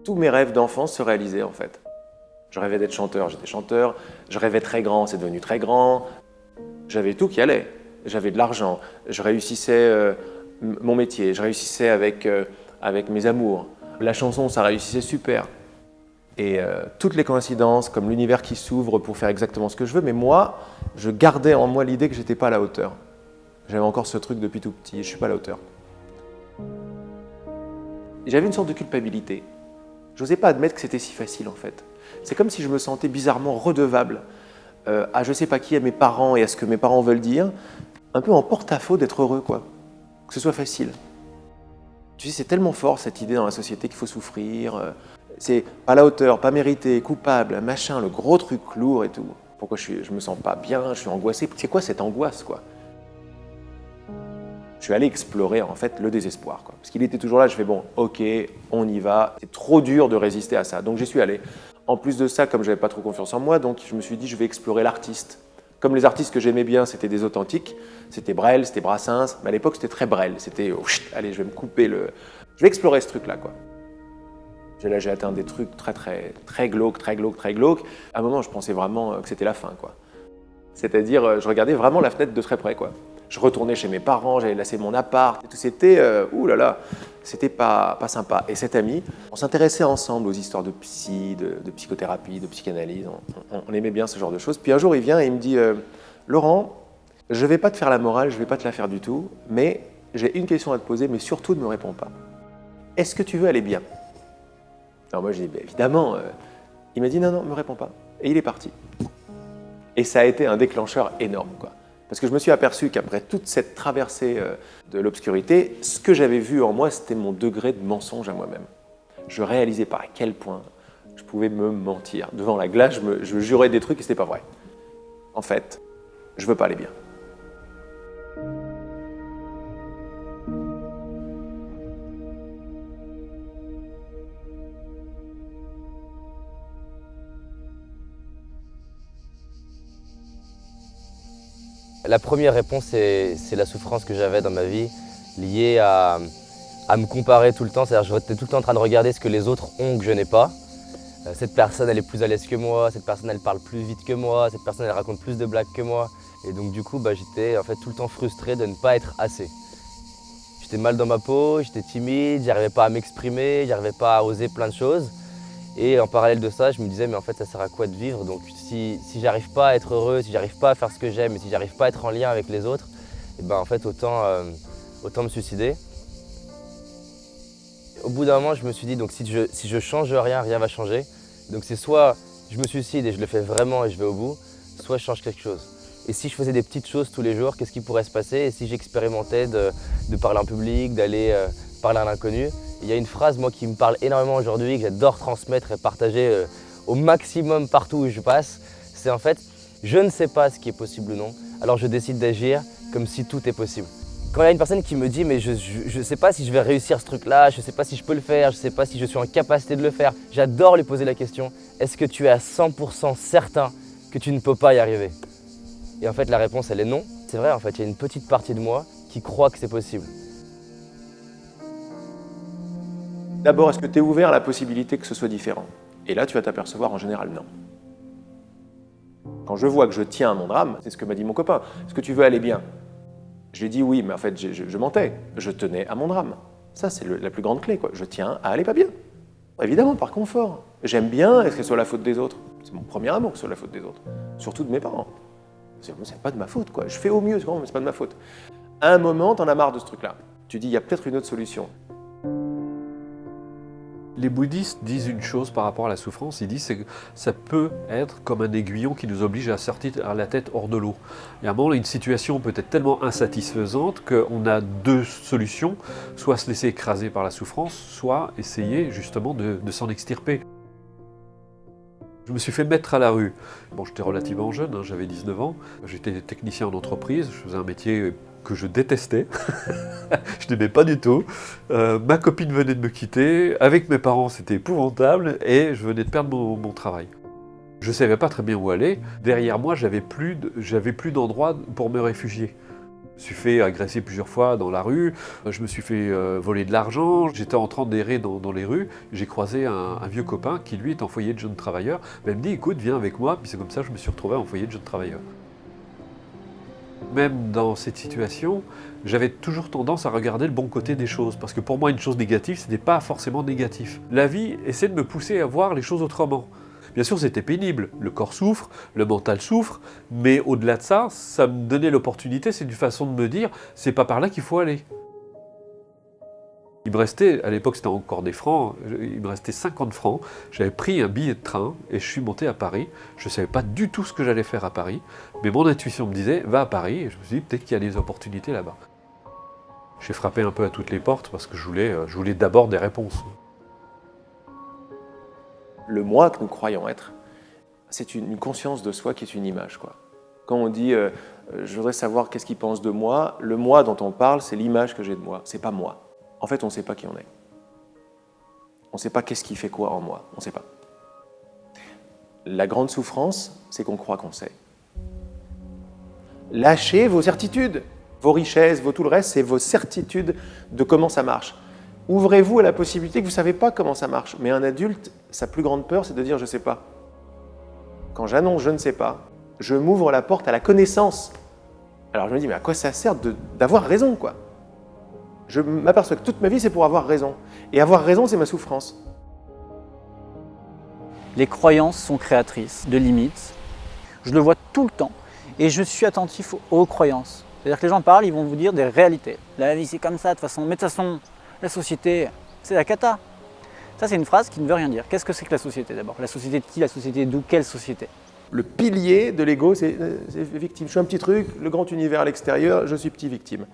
Tous mes rêves d'enfance se réalisaient en fait. Je rêvais d'être chanteur, j'étais chanteur. Je rêvais très grand, c'est devenu très grand. J'avais tout qui allait. J'avais de l'argent. Je réussissais mon métier. Je réussissais avec mes amours. La chanson, ça réussissait super. Et toutes les coïncidences, comme l'univers qui s'ouvre pour faire exactement ce que je veux. Mais moi, je gardais en moi l'idée que j'étais pas à la hauteur. J'avais encore ce truc depuis tout petit. Je suis pas à la hauteur. J'avais une sorte de culpabilité. J'osais pas admettre que c'était si facile en fait. C'est comme si je me sentais bizarrement redevable à je sais pas qui, à mes parents et à ce que mes parents veulent dire, un peu en porte-à-faux d'être heureux quoi, que ce soit facile. Tu sais, c'est tellement fort cette idée dans la société qu'il faut souffrir, c'est pas à la hauteur, pas mérité, coupable, machin, le gros truc lourd et tout. Pourquoi je me sens pas bien, je suis angoissé, c'est quoi cette angoisse quoi? Je suis allé explorer en fait le désespoir. Quoi. Parce qu'il était toujours là, je fais bon, ok, on y va. C'est trop dur de résister à ça. Donc j'y suis allé. En plus de ça, comme je n'avais pas trop confiance en moi, donc je me suis dit je vais explorer l'artiste. Comme les artistes que j'aimais bien, c'était des authentiques. C'était Brel, c'était Brassens. Mais à l'époque, c'était très Brel. C'était allez, je vais me couper le. Je vais explorer ce truc-là, quoi. Là, j'ai atteint des trucs très glauques, très glauques, très glauques. À un moment, je pensais vraiment que c'était la fin, quoi. C'est-à-dire, je regardais vraiment la fenêtre de très près, quoi. Je retournais chez mes parents, j'allais laisser mon appart, et tout. C'était, oulala, c'était pas sympa. Et cet ami, on s'intéressait ensemble aux histoires de psy, de psychothérapie, de psychanalyse. On aimait bien ce genre de choses. Puis un jour, il vient et il me dit, Laurent, je vais pas te faire la morale, je vais pas te la faire du tout, mais j'ai une question à te poser, mais surtout ne me réponds pas. Est-ce que tu veux aller bien? Alors moi, je dis, évidemment. Il m'a dit, non, non, me réponds pas. Et il est parti. Et ça a été un déclencheur énorme, quoi. Parce que je me suis aperçu qu'après toute cette traversée de l'obscurité, ce que j'avais vu en moi, c'était mon degré de mensonge à moi-même. Je réalisais pas à quel point je pouvais me mentir. Devant la glace, je jurais des trucs et c'était pas vrai. En fait, je veux pas aller bien. La première réponse, c'est la souffrance que j'avais dans ma vie, liée à me comparer tout le temps. C'est-à-dire que j'étais tout le temps en train de regarder ce que les autres ont que je n'ai pas. Cette personne, elle est plus à l'aise que moi, cette personne, elle parle plus vite que moi, cette personne, elle raconte plus de blagues que moi. Et donc du coup, j'étais en fait tout le temps frustré de ne pas être assez. J'étais mal dans ma peau, j'étais timide, j'arrivais pas à m'exprimer, j'arrivais pas à oser plein de choses. Et en parallèle de ça, je me disais, mais en fait, ça sert à quoi de vivre? Donc si j'arrive pas à être heureux, si j'arrive pas à faire ce que j'aime, et si j'arrive pas à être en lien avec les autres, et en fait, autant me suicider. Au bout d'un moment, je me suis dit, donc si je change rien, rien va changer. Donc c'est soit je me suicide et je le fais vraiment et je vais au bout, soit je change quelque chose. Et si je faisais des petites choses tous les jours, qu'est-ce qui pourrait se passer? Et si j'expérimentais de parler en public, d'aller parler à l'inconnu? Il y a une phrase moi qui me parle énormément aujourd'hui, que j'adore transmettre et partager au maximum partout où je passe. C'est en fait, je ne sais pas ce qui est possible ou non, alors je décide d'agir comme si tout est possible. Quand il y a une personne qui me dit mais je ne sais pas si je vais réussir ce truc-là, je ne sais pas si je peux le faire, je ne sais pas si je suis en capacité de le faire, j'adore lui poser la question, est-ce que tu es à 100% certain que tu ne peux pas y arriver? Et en fait la réponse elle est non. C'est vrai en fait, il y a une petite partie de moi qui croit que c'est possible. D'abord, est-ce que tu es ouvert à la possibilité que ce soit différent? Et là, tu vas t'apercevoir en général non. Quand je vois que je tiens à mon drame, c'est ce que m'a dit mon copain, est-ce que tu veux aller bien? Je lui ai dit oui, mais en fait, je mentais. Je tenais à mon drame. Ça, c'est la plus grande clé, quoi. Je tiens à aller pas bien. Évidemment, par confort. J'aime bien, est-ce que ce soit la faute des autres? C'est mon premier amour que ce soit la faute des autres. Surtout de mes parents. C'est pas de ma faute, quoi. Je fais au mieux, mais c'est pas de ma faute. À un moment, t'en as marre de ce truc-là. Tu dis, il y a peut-être une autre solution. Les bouddhistes disent une chose par rapport à la souffrance, ils disent que ça peut être comme un aiguillon qui nous oblige à sortir la tête hors de l'eau. Et à un moment, une situation peut être tellement insatisfaisante qu'on a deux solutions, soit se laisser écraser par la souffrance, soit essayer justement de s'en extirper. Je me suis fait mettre à la rue. Bon, j'étais relativement jeune, hein, j'avais 19 ans, j'étais technicien en entreprise, je faisais un métier que je détestais, je n'aimais pas du tout. Ma copine venait de me quitter, avec mes parents c'était épouvantable et je venais de perdre mon travail. Je ne savais pas très bien où aller. Derrière moi, j'avais plus d'endroit pour me réfugier. Je me suis fait agresser plusieurs fois dans la rue, je me suis fait voler de l'argent, j'étais en train d'errer dans les rues, j'ai croisé un vieux copain qui lui est en foyer de jeunes travailleurs. Ben, il me dit écoute viens avec moi, puis c'est comme ça que je me suis retrouvé en foyer de jeunes travailleurs. Même dans cette situation, j'avais toujours tendance à regarder le bon côté des choses, parce que pour moi une chose négative, ce n'était pas forcément négatif. La vie essaie de me pousser à voir les choses autrement. Bien sûr, c'était pénible, le corps souffre, le mental souffre, mais au-delà de ça, ça me donnait l'opportunité, c'est une façon de me dire, c'est pas par là qu'il faut aller. Il me restait, à l'époque c'était encore des francs, il me restait 50 francs, j'avais pris un billet de train et je suis monté à Paris. Je ne savais pas du tout ce que j'allais faire à Paris, mais mon intuition me disait, va à Paris, et je me suis dit, peut-être qu'il y a des opportunités là-bas. J'ai frappé un peu à toutes les portes parce que je voulais d'abord des réponses. Le moi que nous croyons être, c'est une conscience de soi qui est une image, quoi. Quand on dit je voudrais savoir qu'est-ce qu'il pense de moi, le moi dont on parle, c'est l'image que j'ai de moi, c'est pas moi. En fait, on ne sait pas qui on est. On ne sait pas qu'est-ce qui fait quoi en moi, on ne sait pas. La grande souffrance, c'est qu'on croit qu'on sait. Lâchez vos certitudes, vos richesses, tout le reste, c'est vos certitudes de comment ça marche. Ouvrez-vous à la possibilité que vous ne savez pas comment ça marche. Mais un adulte, sa plus grande peur, c'est de dire « je ne sais pas ». Quand j'annonce « je ne sais pas », je m'ouvre la porte à la connaissance. Alors je me dis « mais à quoi ça sert d'avoir raison, quoi ?» Je m'aperçois que toute ma vie, c'est pour avoir raison. Et avoir raison, c'est ma souffrance. Les croyances sont créatrices de limites. Je le vois tout le temps. Et je suis attentif aux croyances. C'est-à-dire que les gens parlent, ils vont vous dire des réalités. La vie, c'est comme ça, de toute façon. Mais de toute façon, la société, c'est la cata. Ça, c'est une phrase qui ne veut rien dire. Qu'est-ce que c'est que la société d'abord? La société de qui? La société d'où? Quelle société? Le pilier de l'ego, c'est victime. Je suis un petit truc, le grand univers à l'extérieur, je suis petit victime.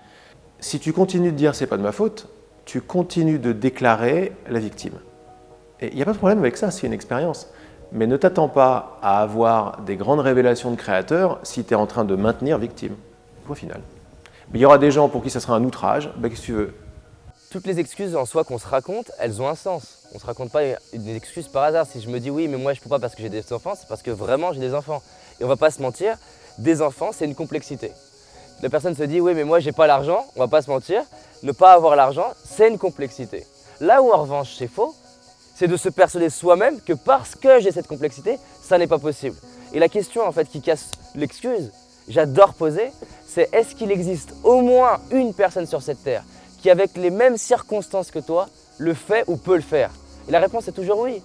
Si tu continues de dire c'est pas de ma faute, tu continues de déclarer la victime. Et il n'y a pas de problème avec ça, c'est une expérience. Mais ne t'attends pas à avoir des grandes révélations de créateurs si tu es en train de maintenir victime. Point final. Mais il y aura des gens pour qui ça sera un outrage, ben qu'est-ce que tu veux? Toutes les excuses en soi qu'on se raconte, elles ont un sens. On ne se raconte pas une excuse par hasard. Si je me dis oui, mais moi je ne peux pas parce que j'ai des enfants, c'est parce que vraiment j'ai des enfants. Et on ne va pas se mentir, des enfants, c'est une complexité. La personne se dit oui, mais moi j'ai pas l'argent, on ne va pas se mentir. Ne pas avoir l'argent, c'est une complexité. Là où en revanche c'est faux, c'est de se persuader soi-même que parce que j'ai cette complexité, ça n'est pas possible. Et la question en fait qui casse l'excuse, j'adore poser, c'est est-ce qu'il existe au moins une personne sur cette terre qui, avec les mêmes circonstances que toi, le fait ou peut le faire? Et la réponse est toujours oui.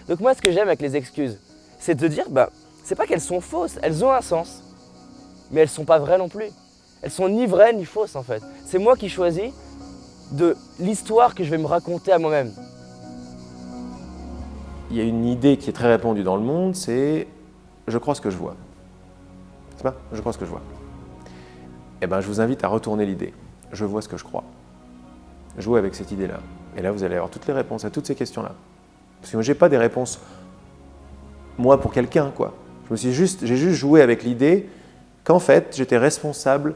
Donc moi, ce que j'aime avec les excuses, c'est de dire, c'est pas qu'elles sont fausses, elles ont un sens, mais elles sont pas vraies non plus. Elles sont ni vraies ni fausses en fait. C'est moi qui choisis de l'histoire que je vais me raconter à moi-même. Il y a une idée qui est très répandue dans le monde, c'est « je crois ce que je vois ». C'est pas « je crois ce que je vois ». Eh bien, je vous invite à retourner l'idée. Je vois ce que je crois. Jouez avec cette idée-là. Et là, vous allez avoir toutes les réponses à toutes ces questions-là. Parce que moi, je n'ai pas des réponses, moi, pour quelqu'un, quoi. J'ai juste joué avec l'idée qu'en fait, j'étais responsable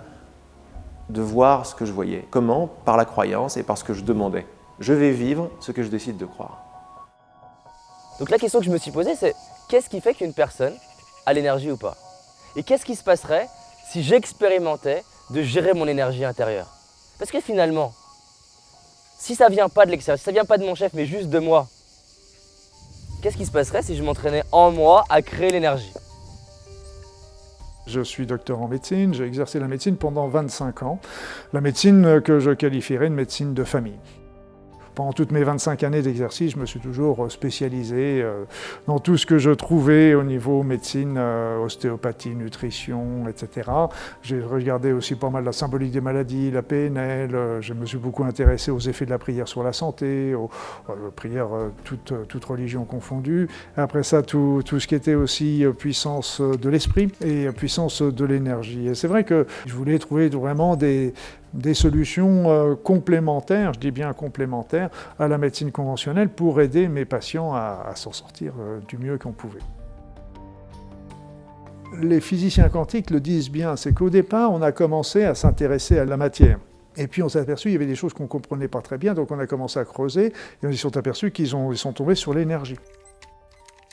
de voir ce que je voyais. Comment? Par la croyance et par ce que je demandais. Je vais vivre ce que je décide de croire. Donc la question que je me suis posée, c'est qu'est-ce qui fait qu'une personne a l'énergie ou pas? Et qu'est-ce qui se passerait si j'expérimentais de gérer mon énergie intérieure? Parce que finalement, si ça ne vient pas de l'extérieur, si ça ne vient pas de mon chef, mais juste de moi, qu'est-ce qui se passerait si je m'entraînais en moi à créer l'énergie? Je suis docteur en médecine, j'ai exercé la médecine pendant 25 ans. La médecine que je qualifierais de médecine de famille. Pendant toutes mes 25 années d'exercice, je me suis toujours spécialisé dans tout ce que je trouvais au niveau médecine, ostéopathie, nutrition, etc. J'ai regardé aussi pas mal la symbolique des maladies, la PNL, je me suis beaucoup intéressé aux effets de la prière sur la santé, aux prières toute religion confondue. Après ça, tout ce qui était aussi puissance de l'esprit et puissance de l'énergie. Et c'est vrai que je voulais trouver vraiment des solutions complémentaires, je dis bien complémentaires, à la médecine conventionnelle pour aider mes patients à s'en sortir du mieux qu'on pouvait. Les physiciens quantiques le disent bien, c'est qu'au départ, on a commencé à s'intéresser à la matière. Et puis on s'est aperçu qu'il y avait des choses qu'on ne comprenait pas très bien, donc on a commencé à creuser, et on s'est aperçu qu'ils sont tombés sur l'énergie.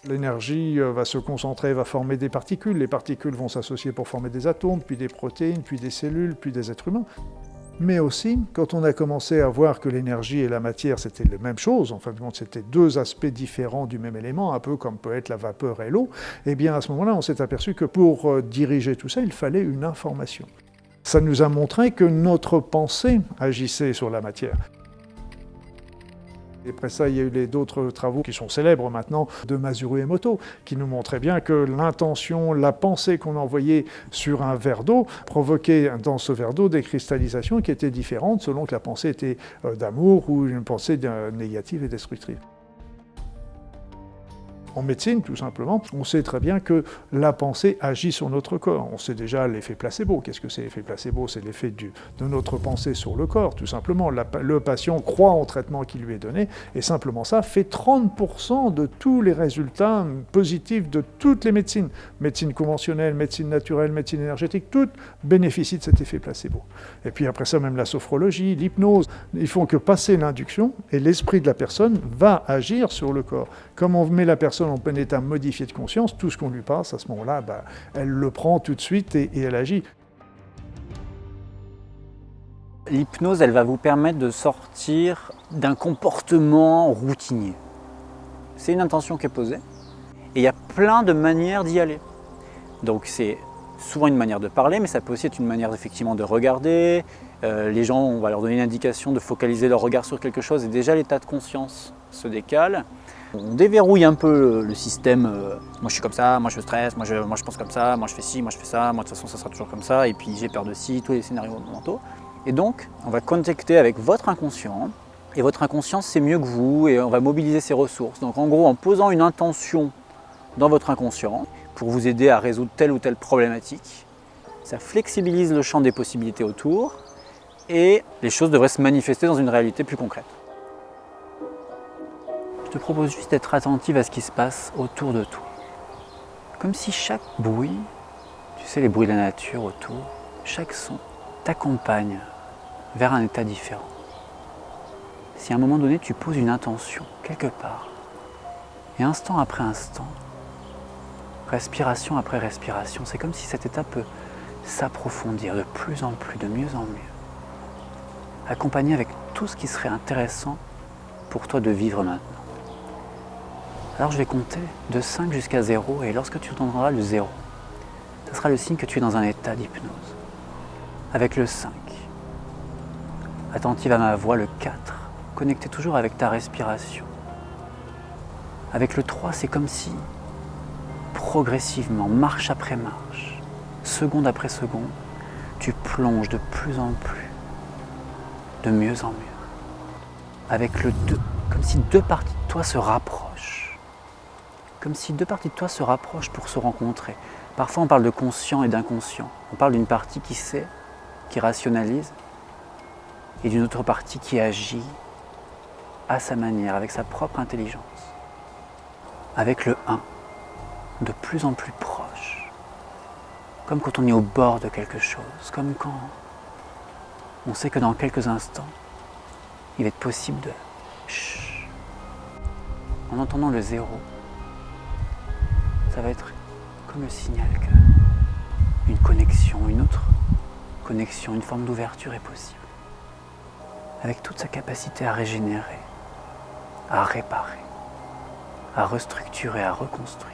L'énergie va se concentrer, va former des particules. Les particules vont s'associer pour former des atomes, puis des protéines, puis des cellules, puis des êtres humains. Mais aussi, quand on a commencé à voir que l'énergie et la matière, c'était la même chose, en fin de compte, c'était deux aspects différents du même élément, un peu comme peut être la vapeur et l'eau, eh bien à ce moment-là, on s'est aperçu que pour diriger tout ça, il fallait une information. Ça nous a montré que notre pensée agissait sur la matière. Et après ça, il y a eu d'autres travaux qui sont célèbres maintenant de Masaru Emoto, qui nous montraient bien que l'intention, la pensée qu'on envoyait sur un verre d'eau provoquait dans ce verre d'eau des cristallisations qui étaient différentes selon que la pensée était d'amour ou une pensée négative et destructrice. En médecine, tout simplement, on sait très bien que la pensée agit sur notre corps. On sait déjà l'effet placebo. Qu'est-ce que c'est l'effet placebo? C'est l'effet de notre pensée sur le corps, tout simplement. Le patient croit au traitement qui lui est donné, et simplement ça fait 30% de tous les résultats positifs de toutes les médecines. Médecine conventionnelle, médecine naturelle, médecine énergétique, toutes bénéficient de cet effet placebo. Et puis après ça, même la sophrologie, l'hypnose, ils font que passer l'induction, et l'esprit de la personne va agir sur le corps. Comme on met la personne en plein état modifié de conscience, tout ce qu'on lui passe, à ce moment-là, elle le prend tout de suite et elle agit. L'hypnose, elle va vous permettre de sortir d'un comportement routinier. C'est une intention qui est posée, et il y a plein de manières d'y aller. Donc c'est souvent une manière de parler, mais ça peut aussi être une manière effectivement de regarder. Les gens, on va leur donner une indication de focaliser leur regard sur quelque chose, et déjà l'état de conscience se décale. On déverrouille un peu le système, moi je suis comme ça, moi je stresse, moi je pense comme ça, moi je fais ci, moi je fais ça, moi de toute façon ça sera toujours comme ça, et puis j'ai peur de ci, tous les scénarios mentaux. Et donc on va connecter avec votre inconscient, et votre inconscient c'est mieux que vous, et on va mobiliser ses ressources. Donc en gros en posant une intention dans votre inconscient pour vous aider à résoudre telle ou telle problématique, ça flexibilise le champ des possibilités autour, et les choses devraient se manifester dans une réalité plus concrète. Je te propose juste d'être attentive à ce qui se passe autour de toi. Comme si chaque bruit, tu sais les bruits de la nature autour, chaque son t'accompagne vers un état différent. Si à un moment donné tu poses une intention quelque part, et instant après instant, respiration après respiration, c'est comme si cet état peut s'approfondir de plus en plus, de mieux en mieux, accompagné avec tout ce qui serait intéressant pour toi de vivre maintenant. Alors je vais compter de 5 jusqu'à 0, et lorsque tu entendras le 0, ce sera le signe que tu es dans un état d'hypnose. Avec le 5, attentive à ma voix, le 4, connecté toujours avec ta respiration. Avec le 3, c'est comme si, progressivement, marche après marche, seconde après seconde, tu plonges de plus en plus, de mieux en mieux. Avec le 2, comme si deux parties de toi se rapprochent. Comme si deux parties de toi se rapprochent pour se rencontrer. Parfois on parle de conscient et d'inconscient. On parle d'une partie qui sait, qui rationalise, et d'une autre partie qui agit à sa manière, avec sa propre intelligence. Avec le 1, de plus en plus proche. Comme quand on est au bord de quelque chose, comme quand on sait que dans quelques instants, il va être possible de chut. En entendant le 0, ça va être comme le signal qu'une connexion, une autre connexion, une forme d'ouverture est possible. Avec toute sa capacité à régénérer, à réparer, à restructurer, à reconstruire.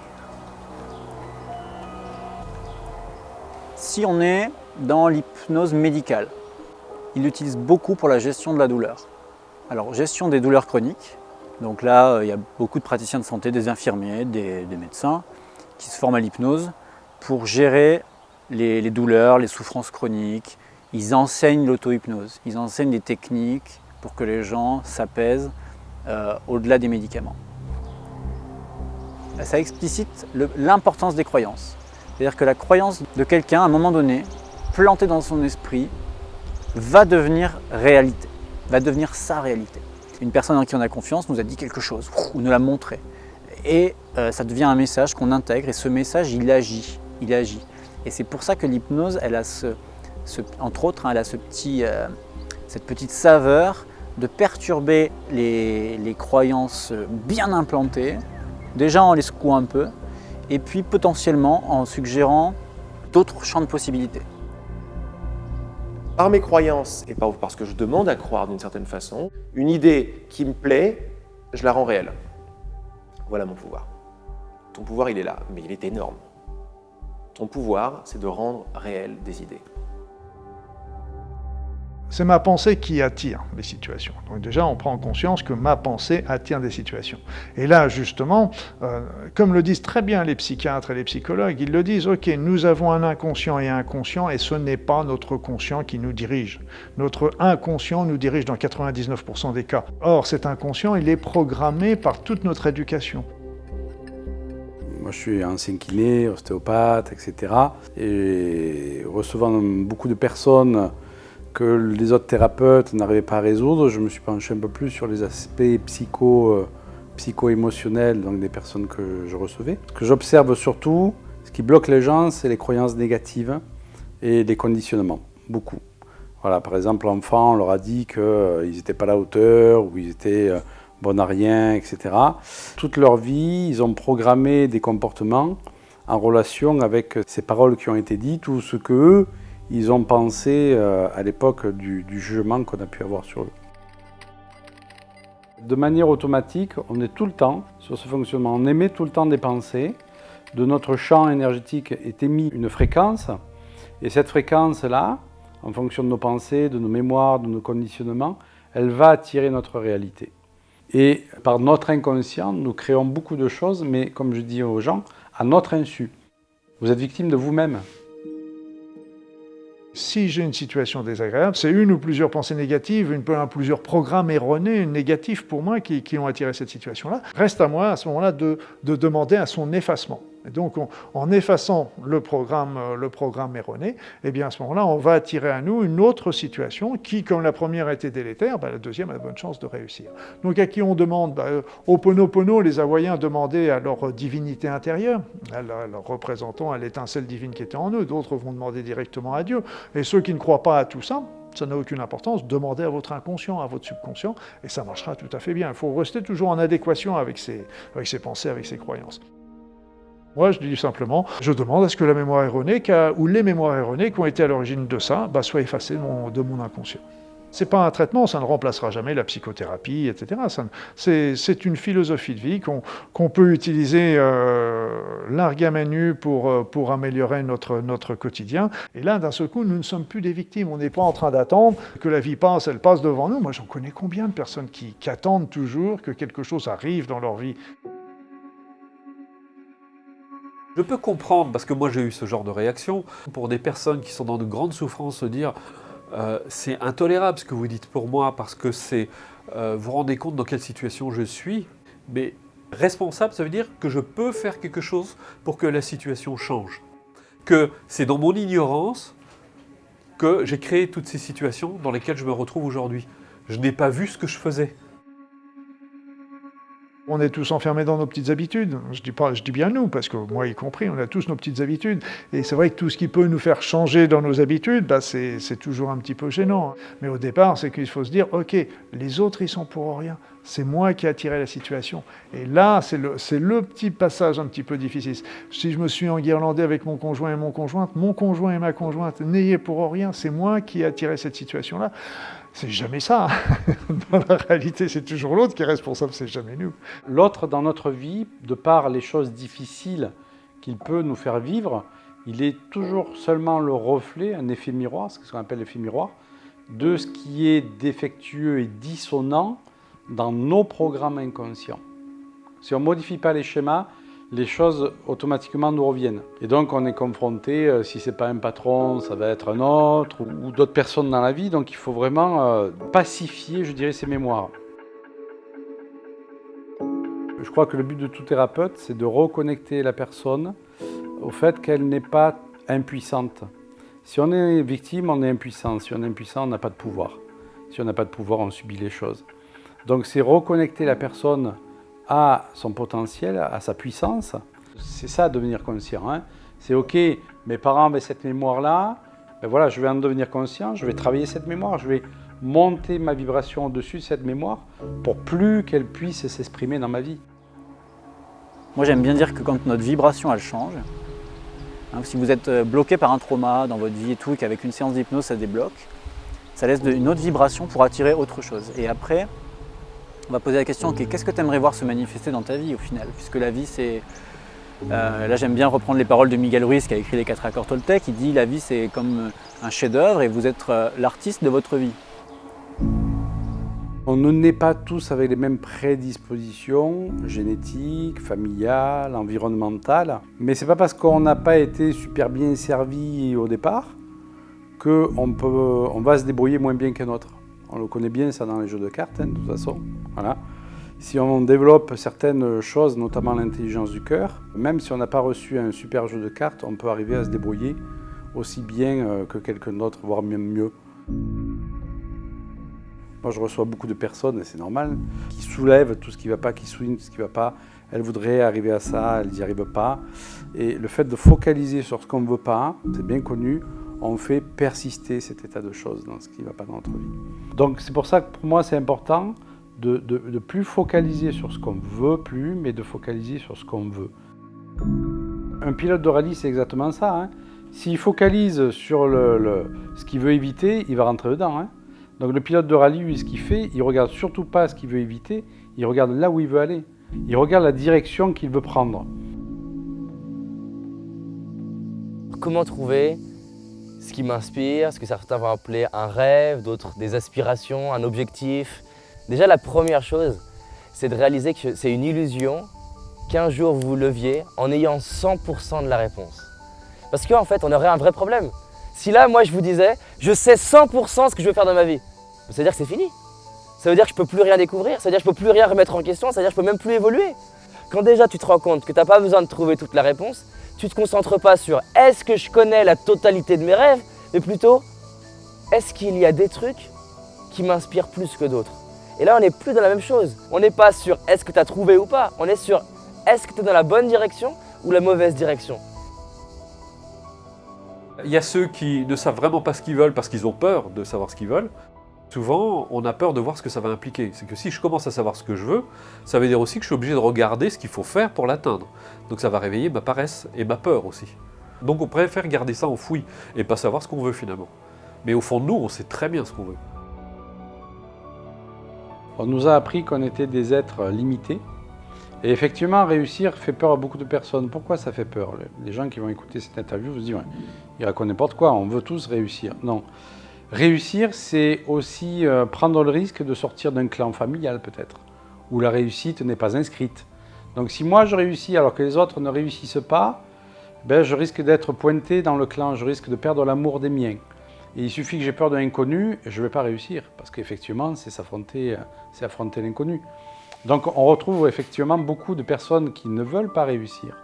Si on est dans l'hypnose médicale, il l'utilise beaucoup pour la gestion de la douleur. Alors, gestion des douleurs chroniques. Donc là, il y a beaucoup de praticiens de santé, des infirmiers, des médecins qui se forment à l'hypnose pour gérer les douleurs, les souffrances chroniques. Ils enseignent l'auto-hypnose, ils enseignent des techniques pour que les gens s'apaisent au-delà des médicaments. Ça explicite l'importance des croyances. C'est-à-dire que la croyance de quelqu'un, à un moment donné, plantée dans son esprit, va devenir réalité, va devenir sa réalité. Une personne en qui on a confiance nous a dit quelque chose, ou nous l'a montré. Et ça devient un message qu'on intègre, et ce message, il agit. Et c'est pour ça que l'hypnose, elle a entre autres, elle a cette petite saveur de perturber les croyances bien implantées, Déjà en les secouant un peu, et puis potentiellement en suggérant d'autres champs de possibilités. Par mes croyances et parce que je demande à croire d'une certaine façon, une idée qui me plaît, je la rends réelle. Voilà mon pouvoir. Ton pouvoir, il est là, mais il est énorme. Ton pouvoir, c'est de rendre réelles des idées. C'est ma pensée qui attire les situations. Donc déjà, on prend conscience que ma pensée attire des situations. Et là, justement, comme le disent très bien les psychiatres et les psychologues, ils le disent, ok, nous avons un inconscient et un conscient, et ce n'est pas notre conscient qui nous dirige. Notre inconscient nous dirige dans 99% des cas. Or, cet inconscient, il est programmé par toute notre éducation. Moi, je suis ancien kiné, ostéopathe, etc. Et recevant beaucoup de personnes que les autres thérapeutes n'arrivaient pas à résoudre, je me suis penché un peu plus sur les aspects psycho-émotionnels donc des personnes que je recevais. Ce que j'observe surtout, ce qui bloque les gens, c'est les croyances négatives et les conditionnements, beaucoup. Voilà, par exemple, l'enfant, on leur a dit qu'ils n'étaient pas à la hauteur, ou ils étaient bons à rien, etc. Toute leur vie, ils ont programmé des comportements en relation avec ces paroles qui ont été dites ou ce qu'eux, ils ont pensé à l'époque du jugement qu'on a pu avoir sur eux. De manière automatique, on est tout le temps sur ce fonctionnement. On émet tout le temps des pensées. De notre champ énergétique est émise une fréquence. Et cette fréquence-là, en fonction de nos pensées, de nos mémoires, de nos conditionnements, elle va attirer notre réalité. Et par notre inconscient, nous créons beaucoup de choses, mais comme je dis aux gens, à notre insu. Vous êtes victime de vous-même. Si j'ai une situation désagréable, c'est une ou plusieurs pensées négatives, plusieurs programmes erronés, négatifs pour moi, qui ont attiré cette situation-là. Reste à moi, à ce moment-là, de demander à son effacement. Et donc, en effaçant le programme erroné, eh bien, à ce moment-là, on va attirer à nous une autre situation qui, comme la première a été délétère, la deuxième a de bonnes chances de réussir. Donc, à qui on demande Ho'oponopono, les Hawaïens demandaient à leur divinité intérieure, à leur représentant à l'étincelle divine qui était en eux. D'autres vont demander directement à Dieu. Et ceux qui ne croient pas à tout ça, ça n'a aucune importance, demandez à votre inconscient, à votre subconscient, et ça marchera tout à fait bien. Il faut rester toujours en adéquation avec ses pensées, avec ses croyances. Moi, je dis simplement, je demande à ce que la mémoire erronée, ou les mémoires erronées qui ont été à l'origine de ça, soient effacées de mon inconscient. C'est pas un traitement, ça ne remplacera jamais la psychothérapie, etc. C'est une philosophie de vie qu'on peut utiliser largue à main nue pour améliorer notre quotidien. Et là, d'un seul coup, nous ne sommes plus des victimes. On n'est pas en train d'attendre que la vie passe, elle passe devant nous. Moi, j'en connais combien de personnes qui attendent toujours que quelque chose arrive dans leur vie. Je peux comprendre, parce que moi j'ai eu ce genre de réaction, pour des personnes qui sont dans de grandes souffrances, se dire c'est intolérable ce que vous dites pour moi, parce que vous vous rendez compte dans quelle situation je suis, mais responsable, ça veut dire que je peux faire quelque chose pour que la situation change. Que c'est dans mon ignorance que j'ai créé toutes ces situations dans lesquelles je me retrouve aujourd'hui. Je n'ai pas vu ce que je faisais. On est tous enfermés dans nos petites habitudes. Je dis bien nous, parce que moi y compris, on a tous nos petites habitudes. Et c'est vrai que tout ce qui peut nous faire changer dans nos habitudes, c'est toujours un petit peu gênant. Mais au départ, c'est qu'il faut se dire, ok, les autres, ils sont pour rien. C'est moi qui ai attiré la situation. Et là, c'est le petit passage un petit peu difficile. Si je me suis enguirlandé avec mon conjoint et mon conjoint et ma conjointe n'ayez pour rien, c'est moi qui ai attiré cette situation-là. C'est jamais ça. Dans la réalité, c'est toujours l'autre qui est responsable, c'est jamais nous. L'autre dans notre vie, de par les choses difficiles qu'il peut nous faire vivre, il est toujours seulement le reflet, un effet miroir, ce qu'on appelle l'effet miroir, de ce qui est défectueux et dissonant dans nos programmes inconscients. Si on ne modifie pas les schémas, les choses automatiquement nous reviennent. Et donc on est confronté, si ce n'est pas un patron, ça va être un autre, ou d'autres personnes dans la vie. Donc il faut vraiment pacifier, je dirais, ces mémoires. Je crois que le but de tout thérapeute, c'est de reconnecter la personne au fait qu'elle n'est pas impuissante. Si on est victime, on est impuissant. Si on est impuissant, on n'a pas de pouvoir. Si on n'a pas de pouvoir, on subit les choses. Donc c'est reconnecter la personne à son potentiel, à sa puissance. C'est ça, devenir conscient. Hein. C'est ok, mes parents avaient cette mémoire-là, ben voilà, je vais en devenir conscient, je vais travailler cette mémoire, je vais monter ma vibration au-dessus de cette mémoire pour plus qu'elle puisse s'exprimer dans ma vie. Moi j'aime bien dire que quand notre vibration elle change, si vous êtes bloqué par un trauma dans votre vie et tout, et qu'avec une séance d'hypnose ça débloque, ça laisse une autre vibration pour attirer autre chose. Et après, on va poser la question, ok, qu'est-ce que tu aimerais voir se manifester dans ta vie au final? Puisque la vie c'est... là j'aime bien reprendre les paroles de Miguel Ruiz qui a écrit les 4 accords Toltec, il dit la vie c'est comme un chef-d'œuvre et vous êtes l'artiste de votre vie. On ne naît pas tous avec les mêmes prédispositions génétiques, familiales, environnementales. Mais c'est pas parce qu'on n'a pas été super bien servi au départ qu'on va se débrouiller moins bien qu'un autre. On le connaît bien ça dans les jeux de cartes, de toute façon. Voilà. Si on développe certaines choses, notamment l'intelligence du cœur, même si on n'a pas reçu un super jeu de cartes, on peut arriver à se débrouiller aussi bien que quelqu'un d'autre, voire même mieux. Moi, je reçois beaucoup de personnes, et c'est normal, qui soulèvent tout ce qui ne va pas, qui soulignent tout ce qui ne va pas. Elles voudraient arriver à ça, elles n'y arrivent pas. Et le fait de focaliser sur ce qu'on ne veut pas, c'est bien connu, on fait persister cet état de choses dans ce qui ne va pas dans notre vie. Donc c'est pour ça que pour moi, c'est important de plus focaliser sur ce qu'on ne veut plus, mais de focaliser sur ce qu'on veut. Un pilote de rallye, c'est exactement ça. Hein. S'il focalise sur ce qu'il veut éviter, il va rentrer dedans. Hein. Donc le pilote de rallye, lui, ce qu'il fait, il ne regarde surtout pas ce qu'il veut éviter, il regarde là où il veut aller. Il regarde la direction qu'il veut prendre. Comment trouver ce qui m'inspire, ce que certains vont appeler un rêve, d'autres des aspirations, un objectif? Déjà, la première chose, c'est de réaliser que c'est une illusion qu'un jour vous vous leviez en ayant 100% de la réponse. Parce qu'en fait, on aurait un vrai problème. Si là, moi, je vous disais, je sais 100% ce que je veux faire dans ma vie, ça veut dire que c'est fini. Ça veut dire que je ne peux plus rien découvrir, ça veut dire que je ne peux plus rien remettre en question, ça veut dire que je ne peux même plus évoluer. Quand déjà tu te rends compte que tu n'as pas besoin de trouver toute la réponse, tu ne te concentres pas sur est-ce que je connais la totalité de mes rêves, mais plutôt est-ce qu'il y a des trucs qui m'inspirent plus que d'autres. Et là, on n'est plus dans la même chose. On n'est pas sur est-ce que tu as trouvé ou pas, on est sur est-ce que tu es dans la bonne direction ou la mauvaise direction. Il y a ceux qui ne savent vraiment pas ce qu'ils veulent parce qu'ils ont peur de savoir ce qu'ils veulent. Souvent, on a peur de voir ce que ça va impliquer. C'est que si je commence à savoir ce que je veux, ça veut dire aussi que je suis obligé de regarder ce qu'il faut faire pour l'atteindre. Donc ça va réveiller ma paresse et ma peur aussi. Donc on préfère garder ça enfoui et pas savoir ce qu'on veut finalement. Mais au fond de nous, on sait très bien ce qu'on veut. On nous a appris qu'on était des êtres limités. Et effectivement, réussir fait peur à beaucoup de personnes. Pourquoi ça fait peur? Les gens qui vont écouter cette interview vont se dire, ouais, il raconte n'importe quoi, on veut tous réussir. Non. Réussir, c'est aussi prendre le risque de sortir d'un clan familial peut-être, où la réussite n'est pas inscrite. Donc si moi je réussis alors que les autres ne réussissent pas, ben, je risque d'être pointé dans le clan, je risque de perdre l'amour des miens. Et il suffit que j'ai peur de l'inconnu, je ne vais pas réussir, parce qu'effectivement, c'est affronter l'inconnu. Donc on retrouve effectivement beaucoup de personnes qui ne veulent pas réussir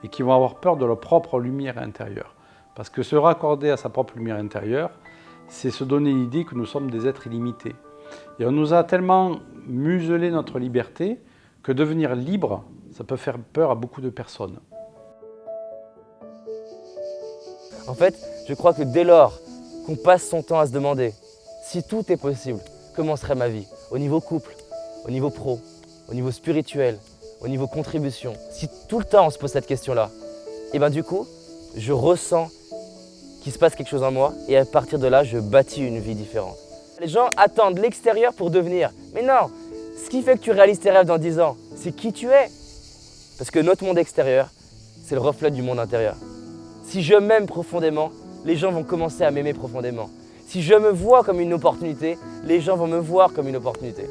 et qui vont avoir peur de leur propre lumière intérieure. Parce que se raccorder à sa propre lumière intérieure, c'est se donner l'idée que nous sommes des êtres illimités. Et on nous a tellement muselé notre liberté que devenir libre, ça peut faire peur à beaucoup de personnes. En fait, je crois que dès lors qu'on passe son temps à se demander si tout est possible, comment serait ma vie, au niveau couple, au niveau pro, au niveau spirituel, au niveau contribution, si tout le temps on se pose cette question-là, et bien du coup, je ressens qu'il se passe quelque chose en moi et à partir de là, je bâtis une vie différente. Les gens attendent l'extérieur pour devenir. Mais non, ce qui fait que tu réalises tes rêves dans 10 ans, c'est qui tu es. Parce que notre monde extérieur, c'est le reflet du monde intérieur. Si je m'aime profondément, les gens vont commencer à m'aimer profondément. Si je me vois comme une opportunité, les gens vont me voir comme une opportunité.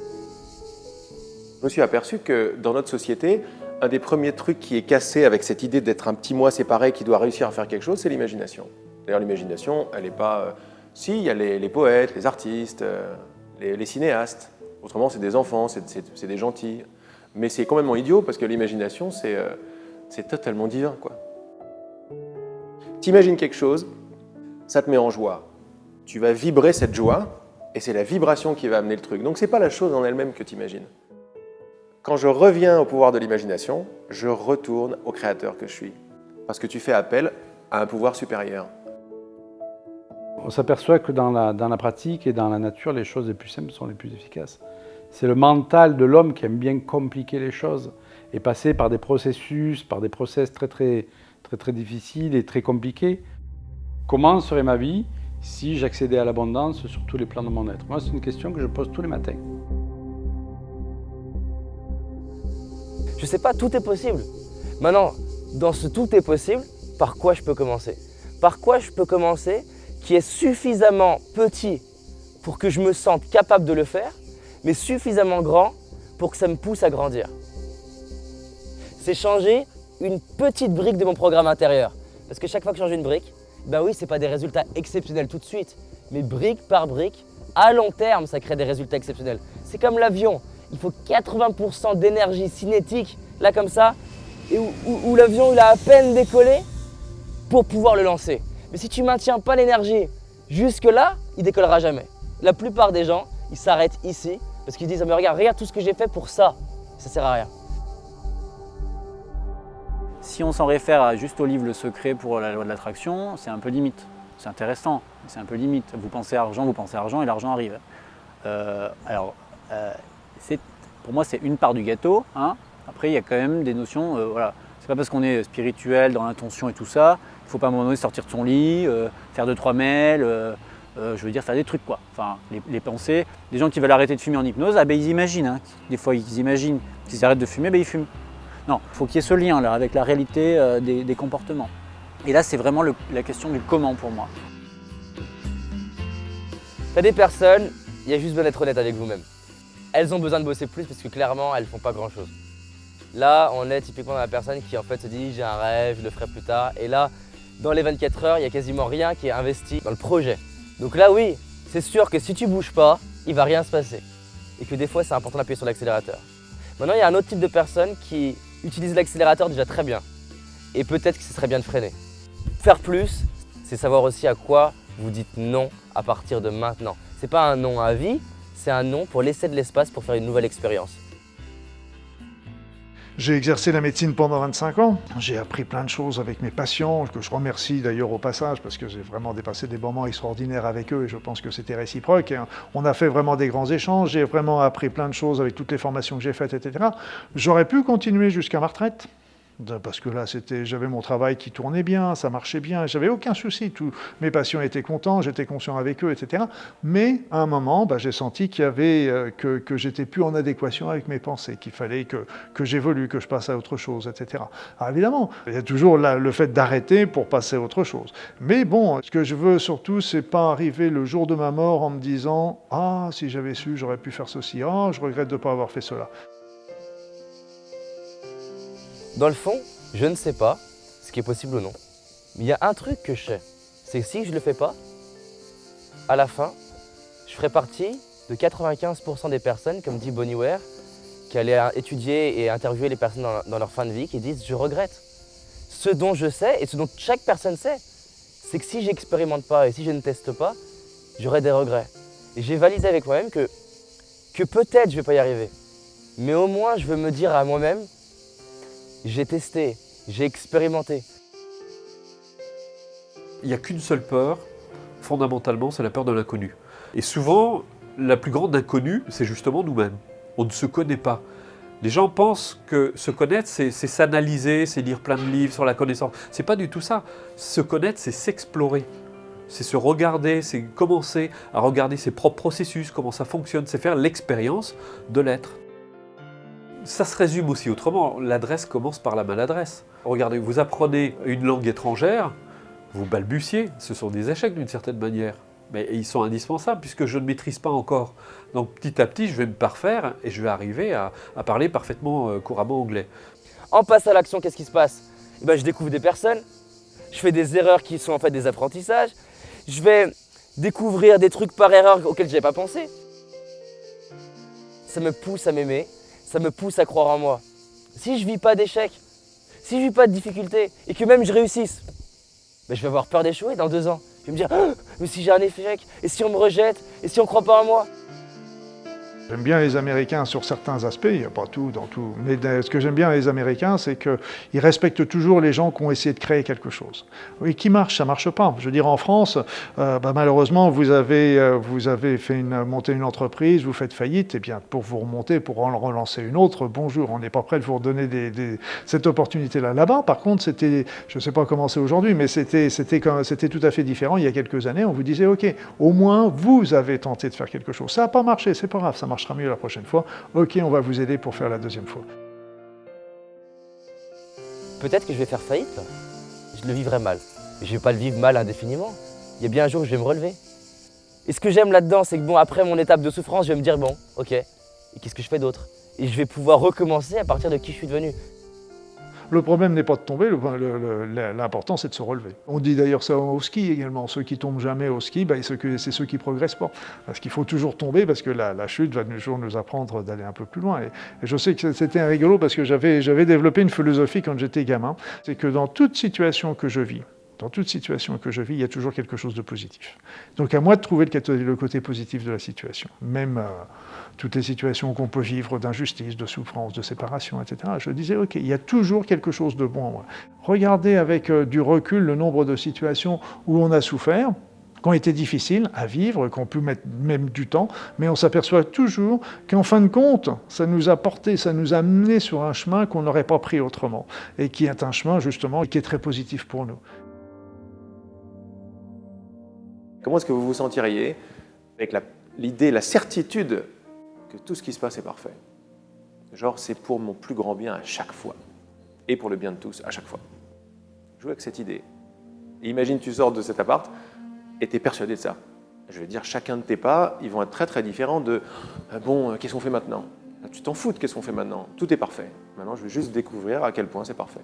Je me suis aperçu que dans notre société, un des premiers trucs qui est cassé avec cette idée d'être un petit moi séparé qui doit réussir à faire quelque chose, c'est l'imagination. D'ailleurs, l'imagination, elle n'est pas... Si, il y a les poètes, les artistes, les cinéastes. Autrement, c'est des enfants, c'est des gentils. Mais c'est complètement idiot parce que l'imagination, c'est totalement divin, quoi. T'imagines quelque chose, ça te met en joie. Tu vas vibrer cette joie et c'est la vibration qui va amener le truc. Donc, ce n'est pas la chose en elle-même que tu imagines. Quand je reviens au pouvoir de l'imagination, je retourne au créateur que je suis. Parce que tu fais appel à un pouvoir supérieur. On s'aperçoit que dans la pratique et dans la nature, les choses les plus simples sont les plus efficaces. C'est le mental de l'homme qui aime bien compliquer les choses. et passer par des process très difficiles et très compliqués. Comment serait ma vie si j'accédais à l'abondance sur tous les plans de mon être? Moi, c'est une question que je pose tous les matins. Je sais pas, tout est possible. Maintenant, dans ce tout est possible, par quoi je peux commencer? Par quoi je peux commencer qui est suffisamment petit pour que je me sente capable de le faire, mais suffisamment grand pour que ça me pousse à grandir? C'est changer une petite brique de mon programme intérieur. Parce que chaque fois que je change une brique, ben oui, c'est pas des résultats exceptionnels tout de suite, mais brique par brique, à long terme, ça crée des résultats exceptionnels. C'est comme l'avion. Il faut 80% d'énergie cinétique, là comme ça, et où l'avion il a à peine décollé pour pouvoir le lancer. Mais si tu ne maintiens pas l'énergie jusque-là, il ne décollera jamais. La plupart des gens, ils s'arrêtent ici parce qu'ils disent « mais regarde tout ce que j'ai fait pour ça, ça ne sert à rien ». Si on s'en réfère juste au livre Le Secret pour la loi de l'attraction, c'est un peu limite. C'est intéressant, mais c'est un peu limite. Vous pensez argent et l'argent arrive. Pour moi, c'est une part du gâteau. Hein. Après, il y a quand même des notions. Voilà. C'est pas parce qu'on est spirituel, dans l'intention et tout ça, il ne faut pas à un moment donné sortir de son lit, faire 2-3 mails, je veux dire faire des trucs quoi. Enfin, les pensées. Les gens qui veulent arrêter de fumer en hypnose, ah ben ils imaginent. Hein. Des fois, ils imaginent qu'ils arrêtent de fumer, ben ils fument. Non, il faut qu'il y ait ce lien là avec la réalité des comportements. Et là, c'est vraiment la question du comment pour moi. T'as des personnes, il y a juste besoin d'être honnête avec vous-même. Elles ont besoin de bosser plus parce que clairement, elles font pas grand-chose. Là, on est typiquement dans la personne qui en fait se dit j'ai un rêve, je le ferai plus tard. Et là, dans les 24 heures, il n'y a quasiment rien qui est investi dans le projet. Donc là, oui, c'est sûr que si tu bouges pas, il va rien se passer. Et que des fois, c'est important d'appuyer sur l'accélérateur. Maintenant, il y a un autre type de personnes qui utilisent l'accélérateur déjà très bien. Et peut-être que ce serait bien de freiner. Faire plus, c'est savoir aussi à quoi vous dites non à partir de maintenant. C'est pas un non à vie, c'est un non pour laisser de l'espace pour faire une nouvelle expérience. J'ai exercé la médecine pendant 25 ans. J'ai appris plein de choses avec mes patients, que je remercie d'ailleurs au passage, parce que j'ai vraiment dépassé des moments extraordinaires avec eux et je pense que c'était réciproque. Et on a fait vraiment des grands échanges, j'ai vraiment appris plein de choses avec toutes les formations que j'ai faites, etc. J'aurais pu continuer jusqu'à ma retraite. Parce que là, j'avais mon travail qui tournait bien, ça marchait bien, j'avais aucun souci. Tous mes patients étaient contents, j'étais conscient avec eux, etc. Mais à un moment, j'ai senti qu'il y avait que j'étais plus en adéquation avec mes pensées, qu'il fallait que j'évolue, que je passe à autre chose, etc. Alors évidemment, il y a toujours le fait d'arrêter pour passer à autre chose. Mais bon, ce que je veux surtout, c'est pas arriver le jour de ma mort en me disant « Ah, si j'avais su, j'aurais pu faire ceci. Ah, je regrette de ne pas avoir fait cela. » Dans le fond, je ne sais pas ce qui est possible ou non. Mais il y a un truc que je sais, c'est que si je ne le fais pas, à la fin, je ferai partie de 95% des personnes, comme dit Bonnie Ware, qui allaient étudier et interviewer les personnes dans leur fin de vie, qui disent « je regrette ». Ce dont je sais, et ce dont chaque personne sait, c'est que si je n'expérimente pas et si je ne teste pas, j'aurai des regrets. Et j'ai validé avec moi-même que peut-être je ne vais pas y arriver. Mais au moins, je veux me dire à moi-même, j'ai testé, j'ai expérimenté. Il n'y a qu'une seule peur, fondamentalement, c'est la peur de l'inconnu. Et souvent, la plus grande inconnue, c'est justement nous-mêmes. On ne se connaît pas. Les gens pensent que se connaître, c'est s'analyser, c'est lire plein de livres sur la connaissance. C'est pas du tout ça. Se connaître, c'est s'explorer. C'est se regarder, c'est commencer à regarder ses propres processus, comment ça fonctionne, c'est faire l'expérience de l'être. Ça se résume aussi autrement, l'adresse commence par la maladresse. Regardez, vous apprenez une langue étrangère, vous balbutiez, ce sont des échecs d'une certaine manière. Mais ils sont indispensables puisque je ne maîtrise pas encore. Donc petit à petit, je vais me parfaire et je vais arriver à parler parfaitement couramment anglais. En passe à l'action, qu'est-ce qui se passe? Je découvre des personnes, je fais des erreurs qui sont en fait des apprentissages, je vais découvrir des trucs par erreur auxquels je n'avais pas pensé. Ça me pousse à m'aimer. Ça me pousse à croire en moi. Si je ne vis pas d'échecs, si je ne vis pas de difficultés, et que même je réussisse, je vais avoir peur d'échouer dans 2 ans. Je vais me dire, oh, mais si j'ai un échec, et si on me rejette, et si on ne croit pas en moi? J'aime bien les Américains sur certains aspects, il n'y a pas tout dans tout, mais ce que j'aime bien les Américains, c'est qu'ils respectent toujours les gens qui ont essayé de créer quelque chose. Oui, qui marche, ça ne marche pas. Je veux dire, en France, malheureusement, vous avez monté une entreprise, vous faites faillite, et bien pour vous remonter, pour en relancer une autre, bonjour, on n'est pas prêt de vous redonner cette opportunité-là. Là-bas, par contre, c'était, je ne sais pas comment c'est aujourd'hui, mais c'était tout à fait différent. Il y a quelques années, on vous disait, OK, au moins, vous avez tenté de faire quelque chose. Ça n'a pas marché, c'est pas grave, ça marchera mieux la prochaine fois. OK, on va vous aider pour faire la deuxième fois. Peut-être que je vais faire faillite, là. Je le vivrai mal. Et je ne vais pas le vivre mal indéfiniment. Il y a bien un jour où je vais me relever. Et ce que j'aime là-dedans, c'est que bon, après mon étape de souffrance, je vais me dire, bon, OK, et qu'est-ce que je fais d'autre? Et je vais pouvoir recommencer à partir de qui je suis devenu. Le problème n'est pas de tomber, l'important c'est de se relever. On dit d'ailleurs ça au ski également, ceux qui tombent jamais au ski, c'est ceux qui progressent pas. Parce qu'il faut toujours tomber, parce que la chute va toujours nous apprendre d'aller un peu plus loin. Et je sais que c'était rigolo parce que j'avais développé une philosophie quand j'étais gamin, c'est que dans toute situation que je vis, il y a toujours quelque chose de positif. Donc à moi de trouver le côté positif de la situation. Même toutes les situations qu'on peut vivre d'injustice, de souffrance, de séparation, etc. Je disais, OK, il y a toujours quelque chose de bon en moi. Regardez avec du recul le nombre de situations où on a souffert, qui ont été difficiles à vivre, qui ont pu mettre même du temps, mais on s'aperçoit toujours qu'en fin de compte, ça nous a porté, ça nous a amené sur un chemin qu'on n'aurait pas pris autrement, et qui est un chemin justement qui est très positif pour nous. Comment est-ce que vous vous sentiriez avec l'idée, la certitude que tout ce qui se passe est parfait? Genre, c'est pour mon plus grand bien à chaque fois. Et pour le bien de tous à chaque fois. Joue avec cette idée. Et imagine, tu sors de cet appart et tu es persuadé de ça. Je veux dire, chacun de tes pas, ils vont être très très différents de bon, qu'est-ce qu'on fait maintenant? Tu t'en fous de qu'est-ce qu'on fait maintenant? Tout est parfait. Maintenant, je vais juste découvrir à quel point c'est parfait.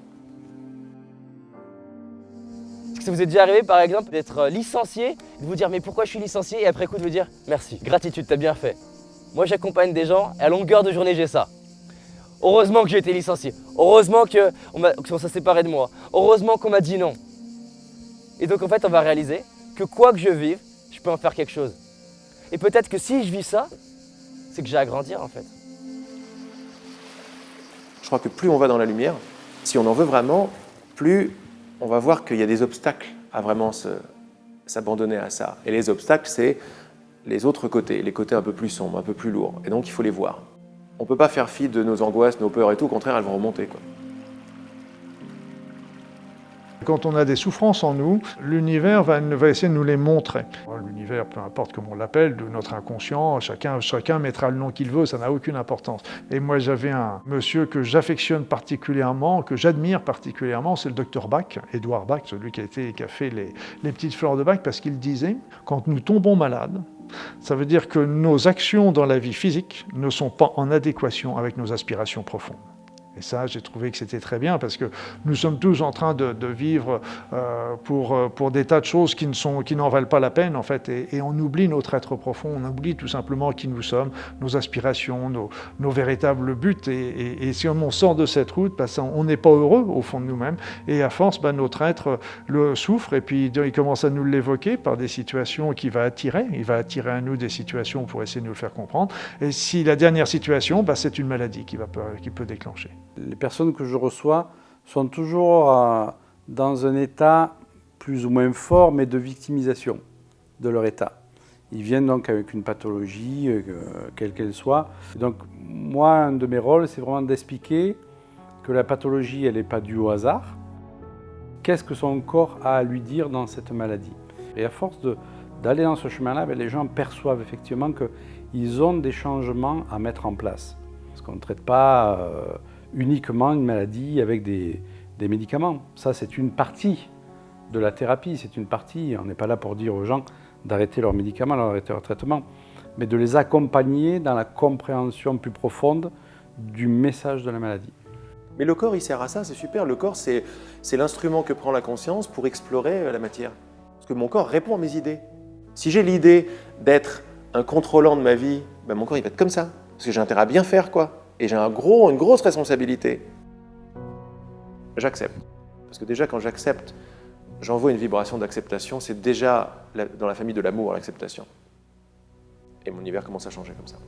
Est-ce que ça vous est déjà arrivé, par exemple, d'être licencié, de vous dire mais pourquoi je suis licencié, et après coup de vous dire merci, gratitude, t'as bien fait. Moi j'accompagne des gens, et à longueur de journée j'ai ça. Heureusement que j'ai été licencié, heureusement qu'on s'est séparé de moi, heureusement qu'on m'a dit non. Et donc en fait on va réaliser que quoi que je vive, je peux en faire quelque chose. Et peut-être que si je vis ça, c'est que j'ai à grandir en fait. Je crois que plus on va dans la lumière, si on en veut vraiment, plus on va voir qu'il y a des obstacles à vraiment s'abandonner à ça. Et les obstacles, c'est les autres côtés, les côtés un peu plus sombres, un peu plus lourds. Et donc, il faut les voir. On ne peut pas faire fi de nos angoisses, nos peurs et tout. Au contraire, elles vont remonter, quoi. Quand on a des souffrances en nous, l'univers va essayer de nous les montrer. L'univers, peu importe comment on l'appelle, de notre inconscient, chacun mettra le nom qu'il veut, ça n'a aucune importance. Et moi, j'avais un monsieur que j'affectionne particulièrement, que j'admire particulièrement, c'est le docteur Bach, Édouard Bach, celui qui a fait les petites fleurs de Bach, parce qu'il disait, quand nous tombons malades, ça veut dire que nos actions dans la vie physique ne sont pas en adéquation avec nos aspirations profondes. Et ça, j'ai trouvé que c'était très bien parce que nous sommes tous en train de vivre pour des tas de choses qui n'en valent pas la peine, en fait. Et on oublie notre être profond, on oublie tout simplement qui nous sommes, nos aspirations, nos véritables buts. Et si on sort de cette route, on n'est pas heureux au fond de nous-mêmes. Et à force, notre être le souffre et puis il commence à nous l'évoquer par des situations qu'il va attirer. Il va attirer à nous des situations pour essayer de nous le faire comprendre. Et si la dernière situation, c'est une maladie qui peut déclencher. Les personnes que je reçois sont toujours dans un état plus ou moins fort, mais de victimisation de leur état. Ils viennent donc avec une pathologie, quelle qu'elle soit. Donc moi, un de mes rôles, c'est vraiment d'expliquer que la pathologie, elle n'est pas due au hasard. Qu'est-ce que son corps a à lui dire dans cette maladie? Et à force d'aller dans ce chemin-là, les gens perçoivent effectivement qu'ils ont des changements à mettre en place. Parce qu'on ne traite pas uniquement une maladie avec des médicaments. Ça, c'est une partie de la thérapie, c'est une partie. On n'est pas là pour dire aux gens d'arrêter leurs médicaments, d'arrêter leur traitement, mais de les accompagner dans la compréhension plus profonde du message de la maladie. Mais le corps, il sert à ça, c'est super. Le corps, c'est l'instrument que prend la conscience pour explorer la matière. Parce que mon corps répond à mes idées. Si j'ai l'idée d'être un contrôlant de ma vie, mon corps, il va être comme ça. Parce que j'ai intérêt à bien faire, quoi. Et j'ai une grosse responsabilité. J'accepte. Parce que déjà, quand j'accepte, j'envoie une vibration d'acceptation. C'est déjà dans la famille de l'amour, l'acceptation. Et mon univers commence à changer comme ça.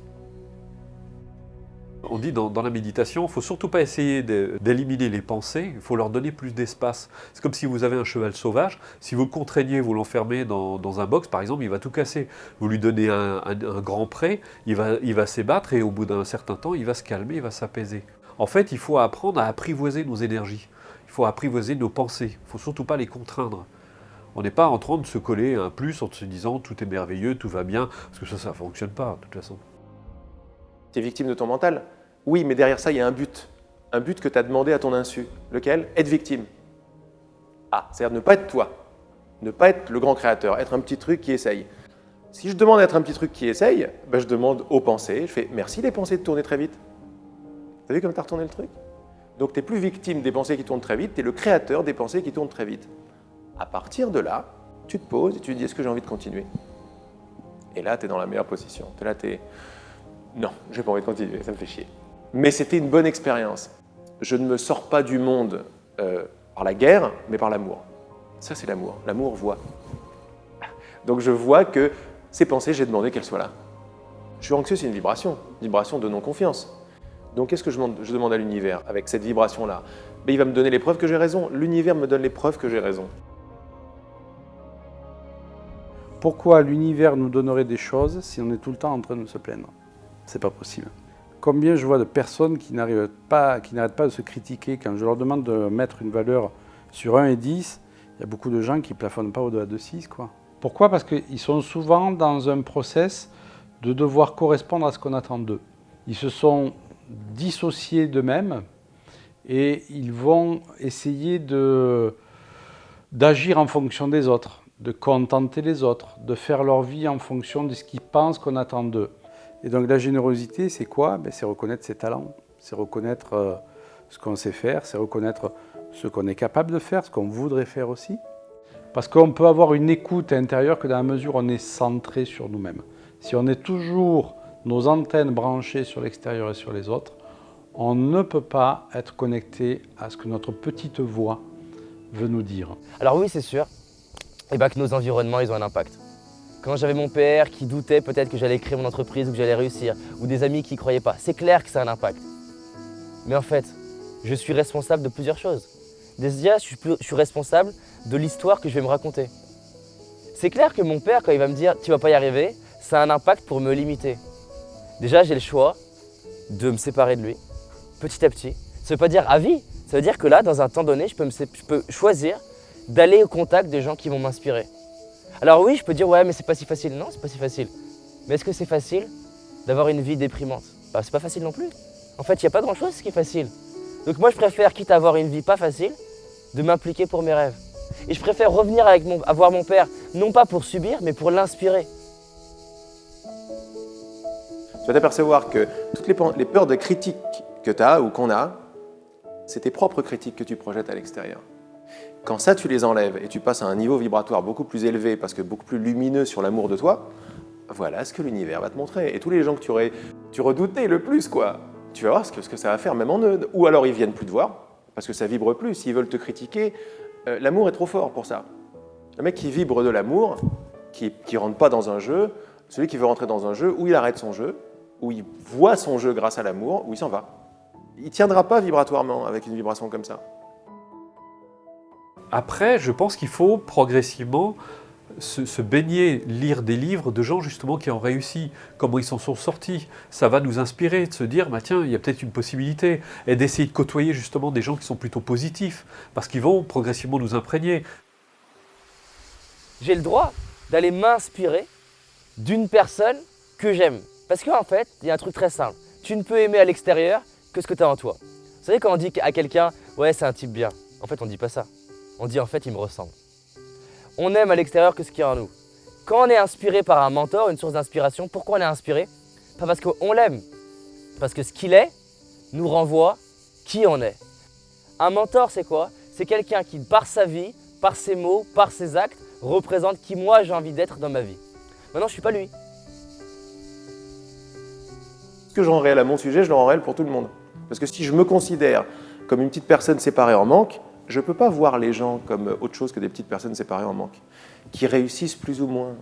On dit dans la méditation, il ne faut surtout pas essayer d'éliminer les pensées, il faut leur donner plus d'espace. C'est comme si vous avez un cheval sauvage, si vous le contraignez, vous l'enfermez dans un box, par exemple, il va tout casser. Vous lui donnez un grand pré, il va s'ébattre et au bout d'un certain temps, il va se calmer, il va s'apaiser. En fait, il faut apprendre à apprivoiser nos énergies, il faut apprivoiser nos pensées, il ne faut surtout pas les contraindre. On n'est pas en train de se coller un plus en se disant tout est merveilleux, tout va bien, parce que ça ne fonctionne pas de toute façon. Tu es victime de ton mental? Oui, mais derrière ça, il y a un but. Un but que tu as demandé à ton insu. Lequel? Être victime. Ah, c'est-à-dire ne pas être toi. Ne pas être le grand créateur, être un petit truc qui essaye. Si je demande d'être un petit truc qui essaye, ben je demande aux pensées, je fais merci les pensées de tourner très vite. T'as vu comme t'as retourné le truc? Donc tu n'es plus victime des pensées qui tournent très vite, tu es le créateur des pensées qui tournent très vite. À partir de là, tu te poses et tu te dis est-ce que j'ai envie de continuer? Et là, tu es dans la meilleure position. Tu es là, non, j'ai pas envie de continuer, ça me fait chier. Mais c'était une bonne expérience. Je ne me sors pas du monde par la guerre, mais par l'amour. Ça, c'est l'amour. L'amour voit. Donc je vois que ces pensées, j'ai demandé qu'elles soient là. Je suis anxieux, c'est une vibration de non-confiance. Donc qu'est-ce que je demande à l'univers avec cette vibration-là? Il va me donner les preuves que j'ai raison. L'univers me donne les preuves que j'ai raison. Pourquoi l'univers nous donnerait des choses si on est tout le temps en train de se plaindre? C'est pas possible. Combien je vois de personnes qui n'arrêtent pas de se critiquer quand je leur demande de mettre une valeur sur 1 et 10, il y a beaucoup de gens qui ne plafonnent pas au-delà de 6, quoi. Pourquoi? Parce qu'ils sont souvent dans un process de devoir correspondre à ce qu'on attend d'eux. Ils se sont dissociés d'eux-mêmes et ils vont essayer d'agir en fonction des autres, de contenter les autres, de faire leur vie en fonction de ce qu'ils pensent qu'on attend d'eux. Et donc la générosité, c'est quoi? C'est reconnaître ses talents, c'est reconnaître ce qu'on sait faire, c'est reconnaître ce qu'on est capable de faire, ce qu'on voudrait faire aussi. Parce qu'on peut avoir une écoute intérieure que dans la mesure où on est centré sur nous-mêmes. Si on est toujours nos antennes branchées sur l'extérieur et sur les autres, on ne peut pas être connecté à ce que notre petite voix veut nous dire. Alors oui, c'est sûr que nos environnements, ils ont un impact. Quand j'avais mon père qui doutait peut-être que j'allais créer mon entreprise ou que j'allais réussir, ou des amis qui ne croyaient pas, c'est clair que ça a un impact. Mais en fait, je suis responsable de plusieurs choses. Déjà, je suis responsable de l'histoire que je vais me raconter. C'est clair que mon père, quand il va me dire « tu vas pas y arriver », ça a un impact pour me limiter. Déjà, j'ai le choix de me séparer de lui, petit à petit. Ça ne veut pas dire à vie, ça veut dire que là, dans un temps donné, je peux choisir d'aller au contact des gens qui vont m'inspirer. Alors oui, je peux dire « ouais, mais c'est pas si facile ». Non, c'est pas si facile. Mais est-ce que c'est facile d'avoir une vie déprimante? C'est pas facile non plus. En fait, il n'y a pas grand-chose qui est facile. Donc moi, je préfère, quitte à avoir une vie pas facile, de m'impliquer pour mes rêves. Et je préfère revenir voir mon père, non pas pour subir, mais pour l'inspirer. Tu vas t'apercevoir que toutes les peurs de critique que tu as ou qu'on a, c'est tes propres critiques que tu projettes à l'extérieur. Quand ça, tu les enlèves et tu passes à un niveau vibratoire beaucoup plus élevé, parce que beaucoup plus lumineux sur l'amour de toi, voilà ce que l'univers va te montrer. Et tous les gens que tu redoutais le plus, quoi, tu vas voir ce que ça va faire, même en eux. Ou alors ils viennent plus te voir, parce que ça vibre plus. S'ils veulent te critiquer, l'amour est trop fort pour ça. Le mec qui vibre de l'amour, qui rentre pas dans un jeu, celui qui veut rentrer dans un jeu, où il arrête son jeu, où il voit son jeu grâce à l'amour, où il s'en va. Il ne tiendra pas vibratoirement avec une vibration comme ça. Après, je pense qu'il faut progressivement se baigner, lire des livres de gens justement qui ont réussi, comment ils s'en sont sortis. Ça va nous inspirer de se dire, tiens, il y a peut-être une possibilité, et d'essayer de côtoyer justement des gens qui sont plutôt positifs, parce qu'ils vont progressivement nous imprégner. J'ai le droit d'aller m'inspirer d'une personne que j'aime. Parce qu'en fait, il y a un truc très simple. Tu ne peux aimer à l'extérieur que ce que tu as en toi. Vous savez quand on dit à quelqu'un, ouais, c'est un type bien. En fait, on ne dit pas ça. On dit en fait, il me ressemble. On aime à l'extérieur que ce qu'il y a en nous. Quand on est inspiré par un mentor, une source d'inspiration, pourquoi on est inspiré? Pas parce qu'on l'aime, parce que ce qu'il est nous renvoie qui on est. Un mentor, c'est quoi? C'est quelqu'un qui, par sa vie, par ses mots, par ses actes, représente qui moi j'ai envie d'être dans ma vie. Maintenant, je ne suis pas lui. Ce que je rends réel à mon sujet, je le rends réel pour tout le monde. Parce que si je me considère comme une petite personne séparée en manque, je ne peux pas voir les gens comme autre chose que des petites personnes séparées en manque, qui réussissent plus ou moins.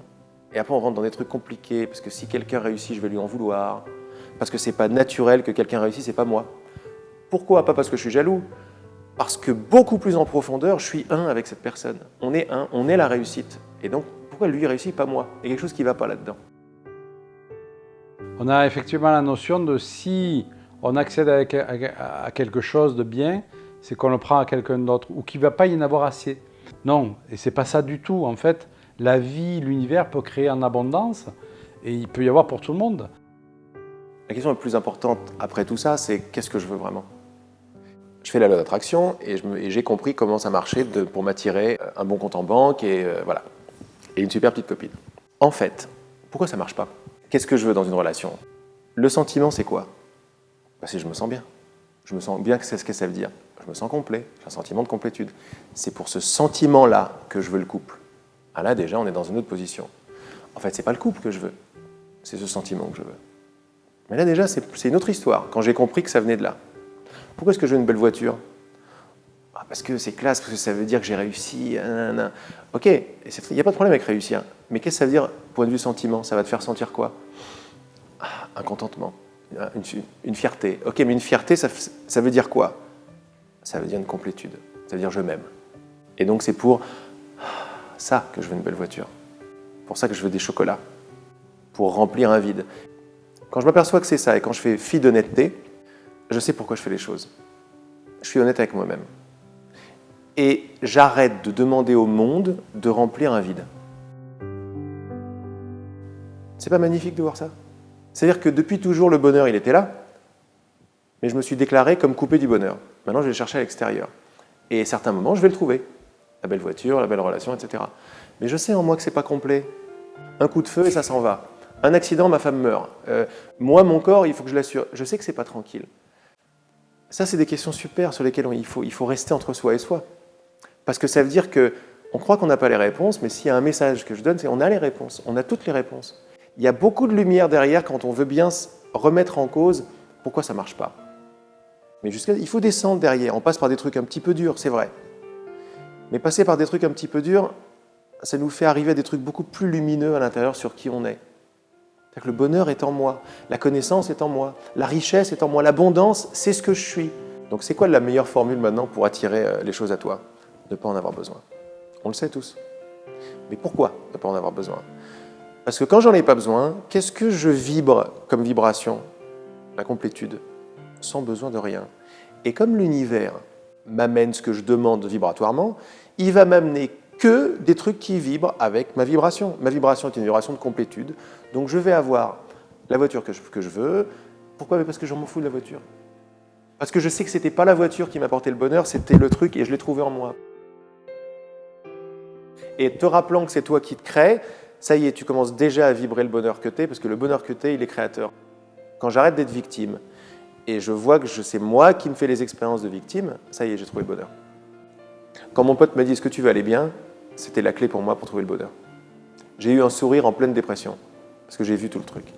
Et après, on rentre dans des trucs compliqués, parce que si quelqu'un réussit, je vais lui en vouloir. Parce que c'est pas naturel que quelqu'un réussisse, c'est pas moi. Pourquoi? Pas parce que je suis jaloux. Parce que beaucoup plus en profondeur, je suis un avec cette personne. On est un, on est la réussite. Et donc, pourquoi lui réussit, pas moi? Il y a quelque chose qui ne va pas là-dedans. On a effectivement la notion de si on accède à quelque chose de bien, c'est qu'on le prend à quelqu'un d'autre ou qu'il ne va pas y en avoir assez. Non, et c'est pas ça du tout. En fait, la vie, l'univers peut créer en abondance et il peut y avoir pour tout le monde. La question la plus importante après tout ça, c'est qu'est-ce que je veux vraiment? Je fais la loi d'attraction et j'ai compris comment ça marchait pour m'attirer un bon compte en banque et voilà. Et une super petite copine. En fait, pourquoi ça marche pas? Qu'est-ce que je veux dans une relation? Le sentiment, c'est quoi? C'est je me sens bien. Je me sens bien, c'est ce que ça veut dire. Je me sens complet, j'ai un sentiment de complétude. C'est pour ce sentiment-là que je veux le couple. Ah là, déjà, on est dans une autre position. En fait, c'est pas le couple que je veux, c'est ce sentiment que je veux. Mais là, déjà, c'est une autre histoire, quand j'ai compris que ça venait de là. Pourquoi est-ce que je veux une belle voiture? Parce que c'est classe, parce que ça veut dire que j'ai réussi. Nanana. Ok, il n'y a pas de problème avec réussir. Mais qu'est-ce que ça veut dire, point de vue sentiment? Ça va te faire sentir quoi? Un contentement, une fierté. Ok, mais une fierté, ça veut dire quoi? Ça veut dire une complétude. Ça veut dire je m'aime. Et donc c'est pour ça que je veux une belle voiture. Pour ça que je veux des chocolats. Pour remplir un vide. Quand je m'aperçois que c'est ça et quand je fais fi d'honnêteté, je sais pourquoi je fais les choses. Je suis honnête avec moi-même. Et j'arrête de demander au monde de remplir un vide. C'est pas magnifique de voir ça? C'est-à-dire que depuis toujours, le bonheur, il était là, mais je me suis déclaré comme coupé du bonheur. Maintenant, je vais le chercher à l'extérieur. Et à certains moments, je vais le trouver. La belle voiture, la belle relation, etc. Mais je sais en moi que c'est pas complet. Un coup de feu et ça s'en va. Un accident, ma femme meurt. Moi, mon corps, il faut que je l'assure. Je sais que c'est pas tranquille. Ça, c'est des questions super sur lesquelles il faut rester entre soi et soi. Parce que ça veut dire qu'on croit qu'on n'a pas les réponses, mais s'il y a un message que je donne, c'est qu'on a les réponses, on a toutes les réponses. Il y a beaucoup de lumière derrière quand on veut bien remettre en cause pourquoi ça ne marche pas. Mais il faut descendre derrière, on passe par des trucs un petit peu durs, c'est vrai. Mais passer par des trucs un petit peu durs, ça nous fait arriver à des trucs beaucoup plus lumineux à l'intérieur sur qui on est. C'est-à-dire que le bonheur est en moi, la connaissance est en moi, la richesse est en moi, l'abondance, c'est ce que je suis. Donc c'est quoi la meilleure formule maintenant pour attirer les choses à toi? Ne pas en avoir besoin. On le sait tous. Mais pourquoi ne pas en avoir besoin? Parce que quand j'en ai pas besoin, qu'est-ce que je vibre comme vibration? La complétude, sans besoin de rien. Et comme l'univers m'amène ce que je demande vibratoirement, il va m'amener que des trucs qui vibrent avec ma vibration. Ma vibration est une vibration de complétude, donc je vais avoir la voiture que je veux. Pourquoi? Parce que je m'en fous de la voiture. Parce que je sais que c'était pas la voiture qui m'apportait le bonheur, c'était le truc et je l'ai trouvé en moi. Et te rappelant que c'est toi qui te crée, ça y est, tu commences déjà à vibrer le bonheur que tu es, parce que le bonheur que tu es, il est créateur. Quand j'arrête d'être victime, et je vois que c'est moi qui me fais les expériences de victime, ça y est, j'ai trouvé le bonheur. Quand mon pote m'a dit « Est-ce que tu veux aller bien ?», c'était la clé pour moi pour trouver le bonheur. J'ai eu un sourire en pleine dépression, parce que j'ai vu tout le truc.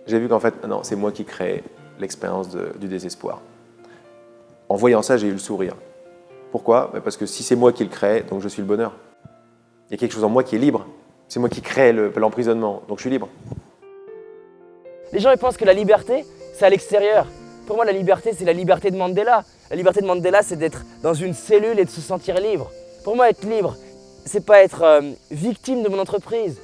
J'ai vu qu'en fait, non, c'est moi qui crée l'expérience du désespoir. En voyant ça, j'ai eu le sourire. Pourquoi? Parce que si c'est moi qui le crée, donc je suis le bonheur. Il y a quelque chose en moi qui est libre. C'est moi qui crée l'emprisonnement, donc je suis libre. Les gens ils pensent que la liberté, c'est à l'extérieur. Pour moi, la liberté, c'est la liberté de Mandela. La liberté de Mandela, c'est d'être dans une cellule et de se sentir libre. Pour moi, être libre, c'est pas être victime de mon entreprise.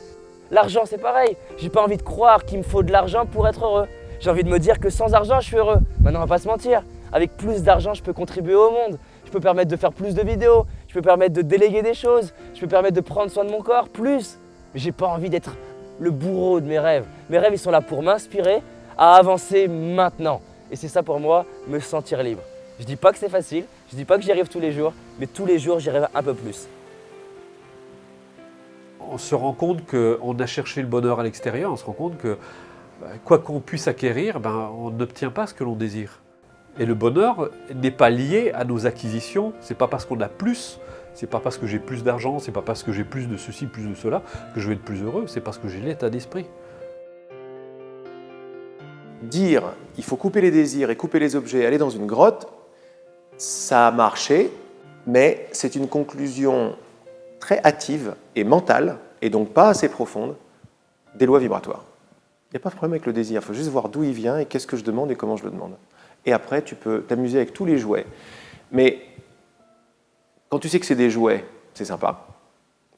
L'argent, c'est pareil. J'ai pas envie de croire qu'il me faut de l'argent pour être heureux. J'ai envie de me dire que sans argent, je suis heureux. Maintenant, on va pas se mentir. Avec plus d'argent, je peux contribuer au monde. Je peux permettre de faire plus de vidéos. Je peux permettre de déléguer des choses. Je peux permettre de prendre soin de mon corps, plus. Mais j'ai pas envie d'être le bourreau de mes rêves. Mes rêves, ils sont là pour m'inspirer à avancer maintenant. Et c'est ça pour moi, me sentir libre. Je dis pas que c'est facile, je dis pas que j'y arrive tous les jours, mais tous les jours, j'y arrive un peu plus. On se rend compte qu'on a cherché le bonheur à l'extérieur, on se rend compte que quoi qu'on puisse acquérir, on n'obtient pas ce que l'on désire. Et le bonheur n'est pas lié à nos acquisitions, c'est pas parce qu'on a plus, c'est pas parce que j'ai plus d'argent, c'est pas parce que j'ai plus de ceci, plus de cela, que je vais être plus heureux, c'est parce que j'ai l'état d'esprit. Dire il faut couper les désirs et couper les objets, aller dans une grotte, ça a marché, mais c'est une conclusion très hâtive et mentale, et donc pas assez profonde, des lois vibratoires. n'y a pas de problème avec le désir, il faut juste voir d'où il vient et qu'est-ce que je demande et comment je le demande. Et après, tu peux t'amuser avec tous les jouets. Mais quand tu sais que c'est des jouets, c'est sympa.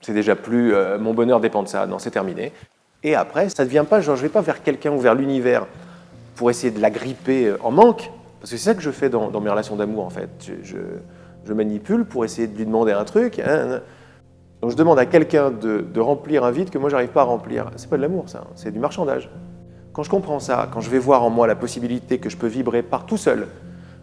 C'est déjà plus mon bonheur dépend de ça, non, c'est terminé. Et après, ça ne devient pas genre je ne vais pas vers quelqu'un ou vers l'univers pour essayer de l'agripper en manque, parce que c'est ça que je fais dans mes relations d'amour en fait. Je manipule pour essayer de lui demander un truc. Donc je demande à quelqu'un de remplir un vide que moi j'arrive pas à remplir. C'est pas de l'amour ça, c'est du marchandage. Quand je comprends ça, quand je vais voir en moi la possibilité que je peux vibrer par tout seul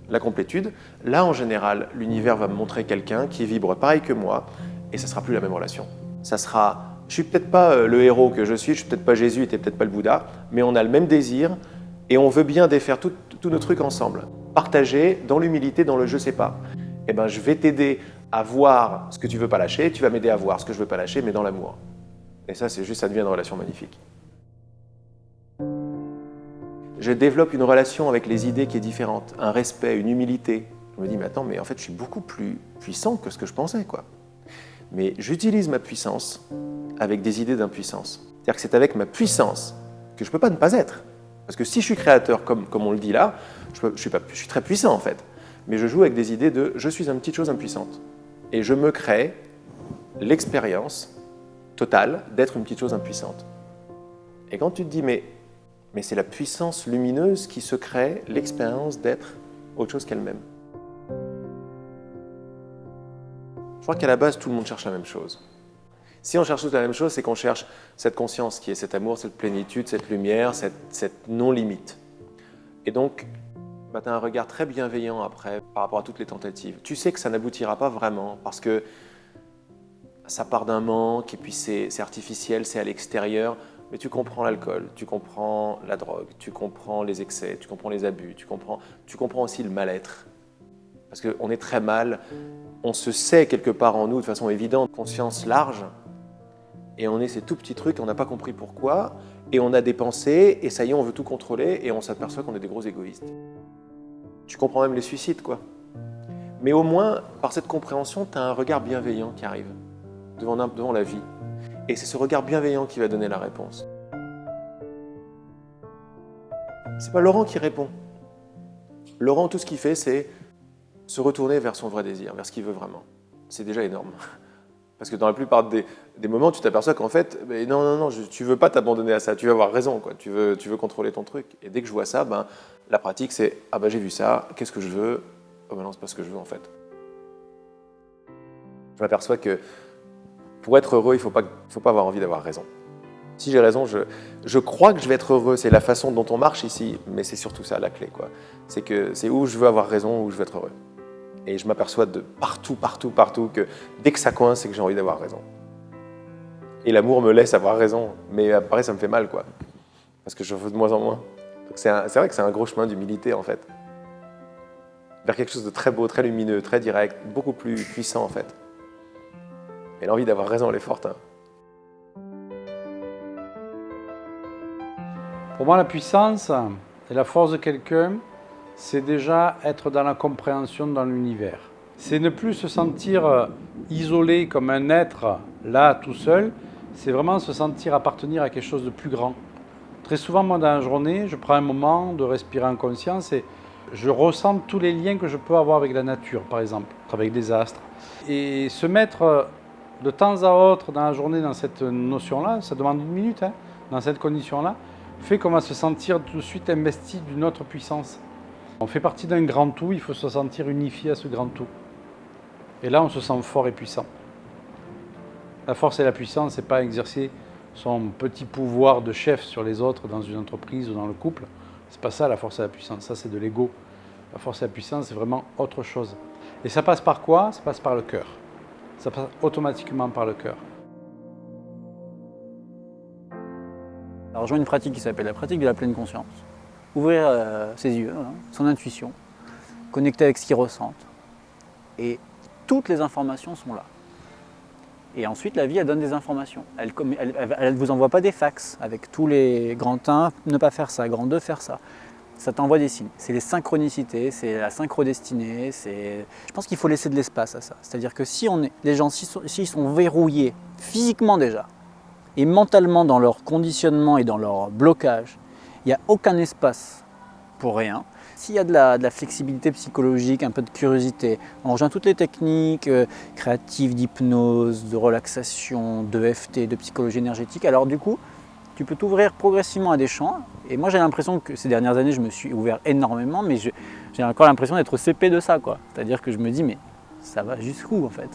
la complétude, là en général l'univers va me montrer quelqu'un qui vibre pareil que moi et ça sera plus la même relation. Ça sera, je suis peut-être pas le héros que je suis peut-être pas Jésus et t'es peut-être pas le Bouddha, mais on a le même désir et on veut bien défaire tous nos trucs ensemble. Partager dans l'humilité, dans le je sais pas. Eh ben je vais t'aider à voir ce que tu veux pas lâcher, tu vas m'aider à voir ce que je veux pas lâcher, mais dans l'amour. Et ça, c'est juste, ça devient une relation magnifique. Je développe une relation avec les idées qui est différente, un respect, une humilité. Je me dis, mais attends, mais en fait, je suis beaucoup plus puissant que ce que je pensais, quoi. Mais j'utilise ma puissance avec des idées d'impuissance. C'est-à-dire que c'est avec ma puissance que je peux pas ne pas être. Parce que si je suis créateur, comme on le dit là, je suis très puissant, en fait. Mais je joue avec des idées de « je suis une petite chose impuissante ». Et je me crée l'expérience totale d'être une petite chose impuissante. Et quand tu te dis « mais c'est la puissance lumineuse qui se crée l'expérience d'être autre chose qu'elle-même ». Je crois qu'à la base, tout le monde cherche la même chose. Si on cherche toute la même chose, c'est qu'on cherche cette conscience qui est cet amour, cette plénitude, cette lumière, cette non-limite. Et donc, tu as un regard très bienveillant après par rapport à toutes les tentatives. Tu sais que ça n'aboutira pas vraiment parce que ça part d'un manque et puis c'est artificiel, c'est à l'extérieur, mais tu comprends l'alcool, tu comprends la drogue, tu comprends les excès, tu comprends les abus, tu comprends aussi le mal-être. Parce qu'on est très mal, on se sait quelque part en nous de façon évidente, conscience large, et on est ces tout petits trucs, on n'a pas compris pourquoi, et on a des pensées, et ça y est, on veut tout contrôler, et on s'aperçoit qu'on est des gros égoïstes. Tu comprends même les suicides, quoi. Mais au moins, par cette compréhension, tu as un regard bienveillant qui arrive devant la vie. Et c'est ce regard bienveillant qui va donner la réponse. C'est pas Laurent qui répond. Laurent, tout ce qu'il fait, c'est se retourner vers son vrai désir, vers ce qu'il veut vraiment. C'est déjà énorme. Parce que dans la plupart des moments, tu t'aperçois qu'en fait, non, tu veux pas t'abandonner à ça, tu veux avoir raison, quoi. Tu veux contrôler ton truc. Et dès que je vois ça, la pratique, c'est « Ah j'ai vu ça, qu'est-ce que je veux ?» Oh non, c'est pas ce que je veux en fait. Je m'aperçois que pour être heureux, il faut pas avoir envie d'avoir raison. Si j'ai raison, je crois que je vais être heureux, c'est la façon dont on marche ici, mais c'est surtout ça la clé, quoi. C'est où je veux avoir raison, où je veux être heureux. Et je m'aperçois de partout que dès que ça coince, c'est que j'ai envie d'avoir raison. Et l'amour me laisse avoir raison, mais après ça me fait mal, quoi. Parce que je veux de moins en moins. Donc c'est vrai que c'est un gros chemin d'humilité, en fait. Vers quelque chose de très beau, très lumineux, très direct, beaucoup plus puissant, en fait. Et l'envie d'avoir raison, elle est forte, hein. Pour moi, la puissance et la force de quelqu'un, c'est déjà être dans la compréhension dans l'univers. C'est ne plus se sentir isolé comme un être là, tout seul. C'est vraiment se sentir appartenir à quelque chose de plus grand. Très souvent, moi, dans la journée, je prends un moment de respirer en conscience et je ressens tous les liens que je peux avoir avec la nature, par exemple, avec les astres. Et se mettre de temps à autre dans la journée dans cette notion-là, ça demande une minute, hein, dans cette condition-là, fait qu'on va se sentir tout de suite investi d'une autre puissance. On fait partie d'un grand tout, il faut se sentir unifié à ce grand tout. Et là, on se sent fort et puissant. La force et la puissance, ce n'est pas exercer son petit pouvoir de chef sur les autres dans une entreprise ou dans le couple. C'est pas ça la force et la puissance, ça c'est de l'ego. La force et la puissance, c'est vraiment autre chose. Et ça passe par quoi? Ça passe par le cœur. Ça passe automatiquement par le cœur. Ça rejoint une pratique qui s'appelle la pratique de la pleine conscience. Ouvrir ses yeux, son intuition, connecter avec ce qu'il ressent. Et toutes les informations sont là. Et ensuite, la vie, elle donne des informations. Elle ne vous envoie pas des fax avec tous les grands 1, ne pas faire ça, grand 2, faire ça. Ça t'envoie des signes. C'est les synchronicités, c'est la synchrodestinée. Je pense qu'il faut laisser de l'espace à ça. C'est-à-dire que les gens, s'ils sont verrouillés physiquement déjà, et mentalement dans leur conditionnement et dans leur blocage, il n'y a aucun espace pour rien. S'il y a de la flexibilité psychologique, un peu de curiosité, on rejoint toutes les techniques créatives d'hypnose, de relaxation, d'EFT, de psychologie énergétique, alors du coup, tu peux t'ouvrir progressivement à des champs. Et moi, j'ai l'impression que ces dernières années, je me suis ouvert énormément, mais j'ai encore l'impression d'être au CP de ça, quoi. C'est-à-dire que je me dis, mais ça va jusqu'où, en fait?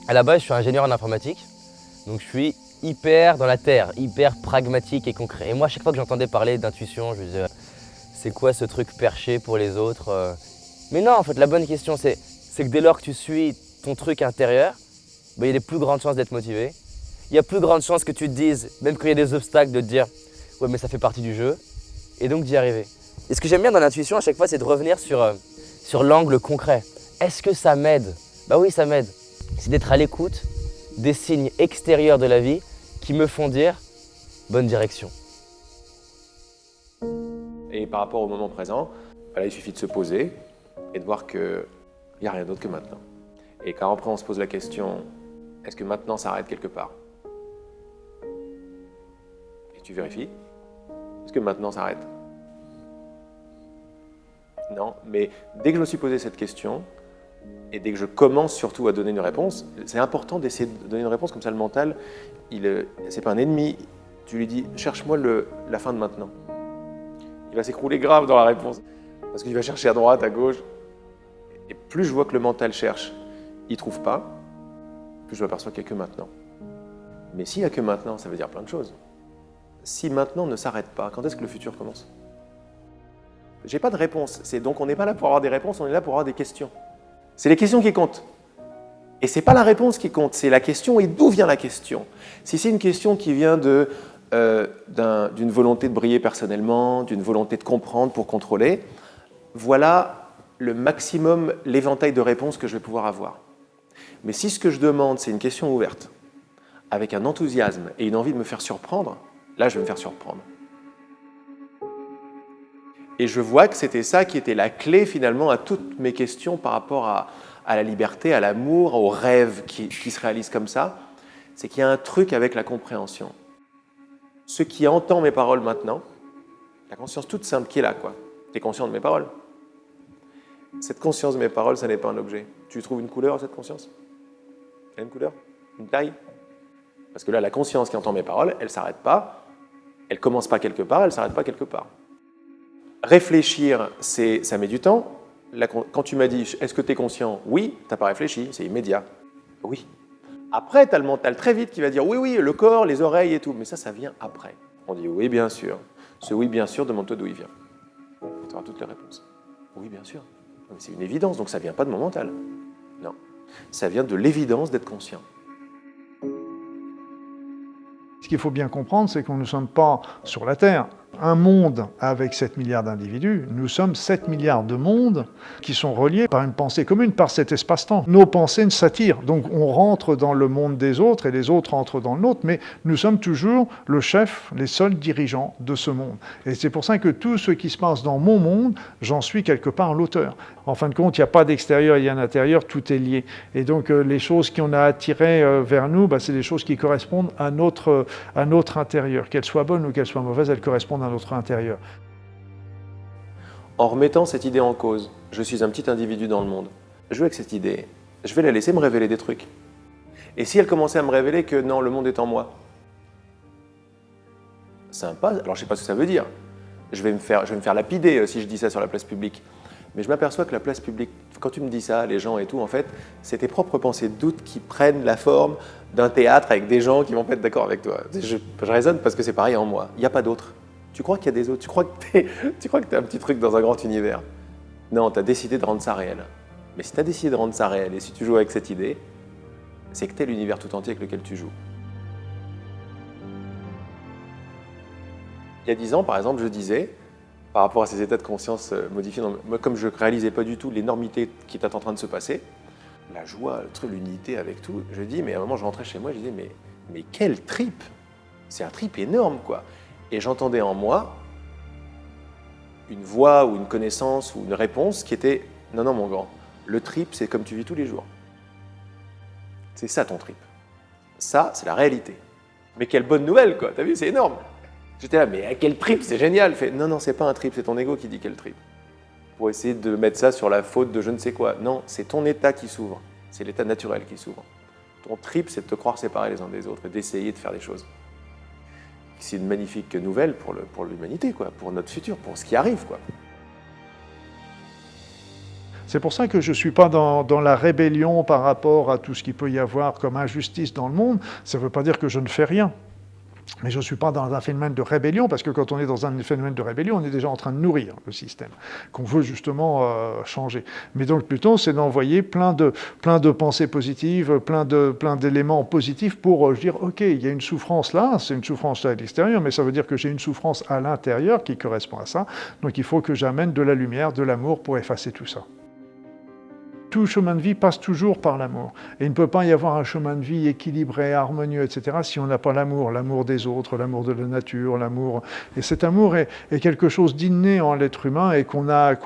À la base, je suis ingénieur en informatique, donc je suis hyper dans la terre, hyper pragmatique et concret. Et moi, à chaque fois que j'entendais parler d'intuition, je me disais, c'est quoi ce truc perché pour les autres? Mais non, en fait, la bonne question, c'est que dès lors que tu suis ton truc intérieur, il y a des plus grandes chances d'être motivé. Il y a plus grandes chances que tu te dises, même quand il y a des obstacles, de te dire « ouais, mais ça fait partie du jeu », et donc d'y arriver. Et ce que j'aime bien dans l'intuition, à chaque fois, c'est de revenir sur l'angle concret. Est-ce que ça m'aide? Bah oui, ça m'aide. C'est d'être à l'écoute des signes extérieurs de la vie qui me font dire « bonne direction ». Et par rapport au moment présent, là, il suffit de se poser et de voir qu'il n'y a rien d'autre que maintenant. Et quand après on se pose la question, est-ce que maintenant ça arrête quelque part? Et tu vérifies, est-ce que maintenant ça arrête? Non, mais dès que je me suis posé cette question, et dès que je commence surtout à donner une réponse, c'est important d'essayer de donner une réponse, comme ça le mental, c'est pas un ennemi, tu lui dis, cherche-moi la fin de maintenant. Il va s'écrouler grave dans la réponse, parce qu'il va chercher à droite, à gauche, et plus je vois que le mental cherche, il ne trouve pas, plus je m'aperçois qu'il n'y a que maintenant. Mais s'il n'y a que maintenant, ça veut dire plein de choses. Si maintenant ne s'arrête pas, quand est-ce que le futur commence? J'ai pas de réponse. Donc on n'est pas là pour avoir des réponses, on est là pour avoir des questions. C'est les questions qui comptent. Et c'est pas la réponse qui compte, c'est la question et d'où vient la question. Si c'est une question qui vient d'une volonté de briller personnellement, d'une volonté de comprendre pour contrôler, voilà le maximum, l'éventail de réponses que je vais pouvoir avoir. Mais si ce que je demande, c'est une question ouverte, avec un enthousiasme et une envie de me faire surprendre, là, je vais me faire surprendre. Et je vois que c'était ça qui était la clé, finalement, à toutes mes questions par rapport à la liberté, à l'amour, aux rêves qui se réalisent comme ça. C'est qu'il y a un truc avec la compréhension. Ce qui entend mes paroles maintenant, la conscience toute simple qui est là, quoi. Tu es conscient de mes paroles. Cette conscience de mes paroles, ça n'est pas un objet. Tu trouves une couleur à cette conscience? Elle a une couleur? Une taille? Parce que là, la conscience qui entend mes paroles, elle ne s'arrête pas. Elle ne commence pas quelque part, elle ne s'arrête pas quelque part. Réfléchir, ça met du temps. Là, quand tu m'as dit « est-ce que tu es conscient ?» Oui, tu n'as pas réfléchi, c'est immédiat. Oui. Après, tu as le mental très vite qui va dire « oui, oui, le corps, les oreilles et tout ». Mais ça vient après. On dit « oui, bien sûr ». Ce « oui, bien sûr », demande-toi d'où il vient. Tu auras toutes les réponses. Oui, bien sûr. Mais c'est une évidence, donc ça ne vient pas de mon mental. Non. Ça vient de l'évidence d'être conscient. Ce qu'il faut bien comprendre, c'est qu'on ne sommes pas sur la Terre. Un monde avec 7 milliards d'individus, nous sommes 7 milliards de mondes qui sont reliés par une pensée commune, par cet espace-temps. Nos pensées s'attirent, donc on rentre dans le monde des autres et les autres entrent dans le nôtre, mais nous sommes toujours le chef, les seuls dirigeants de ce monde. Et c'est pour ça que tout ce qui se passe dans mon monde, j'en suis quelque part l'auteur. En fin de compte, il n'y a pas d'extérieur, il y a un intérieur, tout est lié. Et donc les choses qu'on a attirées vers nous, c'est des choses qui correspondent à notre intérieur. Qu'elles soient bonnes ou qu'elles soient mauvaises, elles correspondent à notre intérieur. En remettant cette idée en cause, je suis un petit individu dans le monde. Je veux avec cette idée, je vais la laisser me révéler des trucs. Et si elle commençait à me révéler que non, le monde est en moi, sympa, alors je ne sais pas ce que ça veut dire. Je vais me faire lapider si je dis ça sur la place publique. Mais je m'aperçois que la place publique, quand tu me dis ça, les gens et tout, en fait, c'est tes propres pensées de doute qui prennent la forme d'un théâtre avec des gens qui vont pas être d'accord avec toi. Je raisonne parce que c'est pareil en moi. Il n'y a pas d'autre. Tu crois qu'il y a des autres? Tu crois que t'es un petit truc dans un grand univers? Non, tu as décidé de rendre ça réel. Mais si tu as décidé de rendre ça réel et si tu joues avec cette idée, c'est que tu es l'univers tout entier avec lequel tu joues. Il y a 10 ans, par exemple, je disais, par rapport à ces états de conscience modifiés, moi, comme je ne réalisais pas du tout l'énormité qui était en train de se passer, la joie, l'unité avec tout, je dis, mais à un moment, je rentrais chez moi, je disais, mais quel trip! C'est un trip énorme, quoi. Et j'entendais en moi une voix ou une connaissance ou une réponse qui était « Non, non, mon grand, le trip, c'est comme tu vis tous les jours. C'est ça ton trip. Ça, c'est la réalité. Mais quelle bonne nouvelle, quoi. T'as vu, c'est énorme. J'étais là, mais quel trip, c'est génial. Il fait, non, non, c'est pas un trip, c'est ton ego qui dit quel trip. Pour essayer de mettre ça sur la faute de je ne sais quoi. Non, c'est ton état qui s'ouvre. C'est l'état naturel qui s'ouvre. Ton trip, c'est de te croire séparés les uns des autres et d'essayer de faire des choses. C'est une magnifique nouvelle pour l'humanité, quoi, pour notre futur, pour ce qui arrive, quoi. C'est pour ça que je ne suis pas dans la rébellion par rapport à tout ce qu'il peut y avoir comme injustice dans le monde. Ça ne veut pas dire que je ne fais rien. Mais je ne suis pas dans un phénomène de rébellion, parce que quand on est dans un phénomène de rébellion, on est déjà en train de nourrir le système, qu'on veut justement changer. Mais donc plutôt, c'est d'envoyer plein de pensées positives, plein d'éléments positifs pour dire, ok, il y a une souffrance là, c'est une souffrance à l'extérieur, mais ça veut dire que j'ai une souffrance à l'intérieur qui correspond à ça. Donc il faut que j'amène de la lumière, de l'amour pour effacer tout ça. Tout chemin de vie passe toujours par l'amour. Et il ne peut pas y avoir un chemin de vie équilibré, harmonieux, etc., si on n'a pas l'amour des autres, l'amour de la nature, l'amour. Et cet amour est quelque chose d'inné en l'être humain et qu'on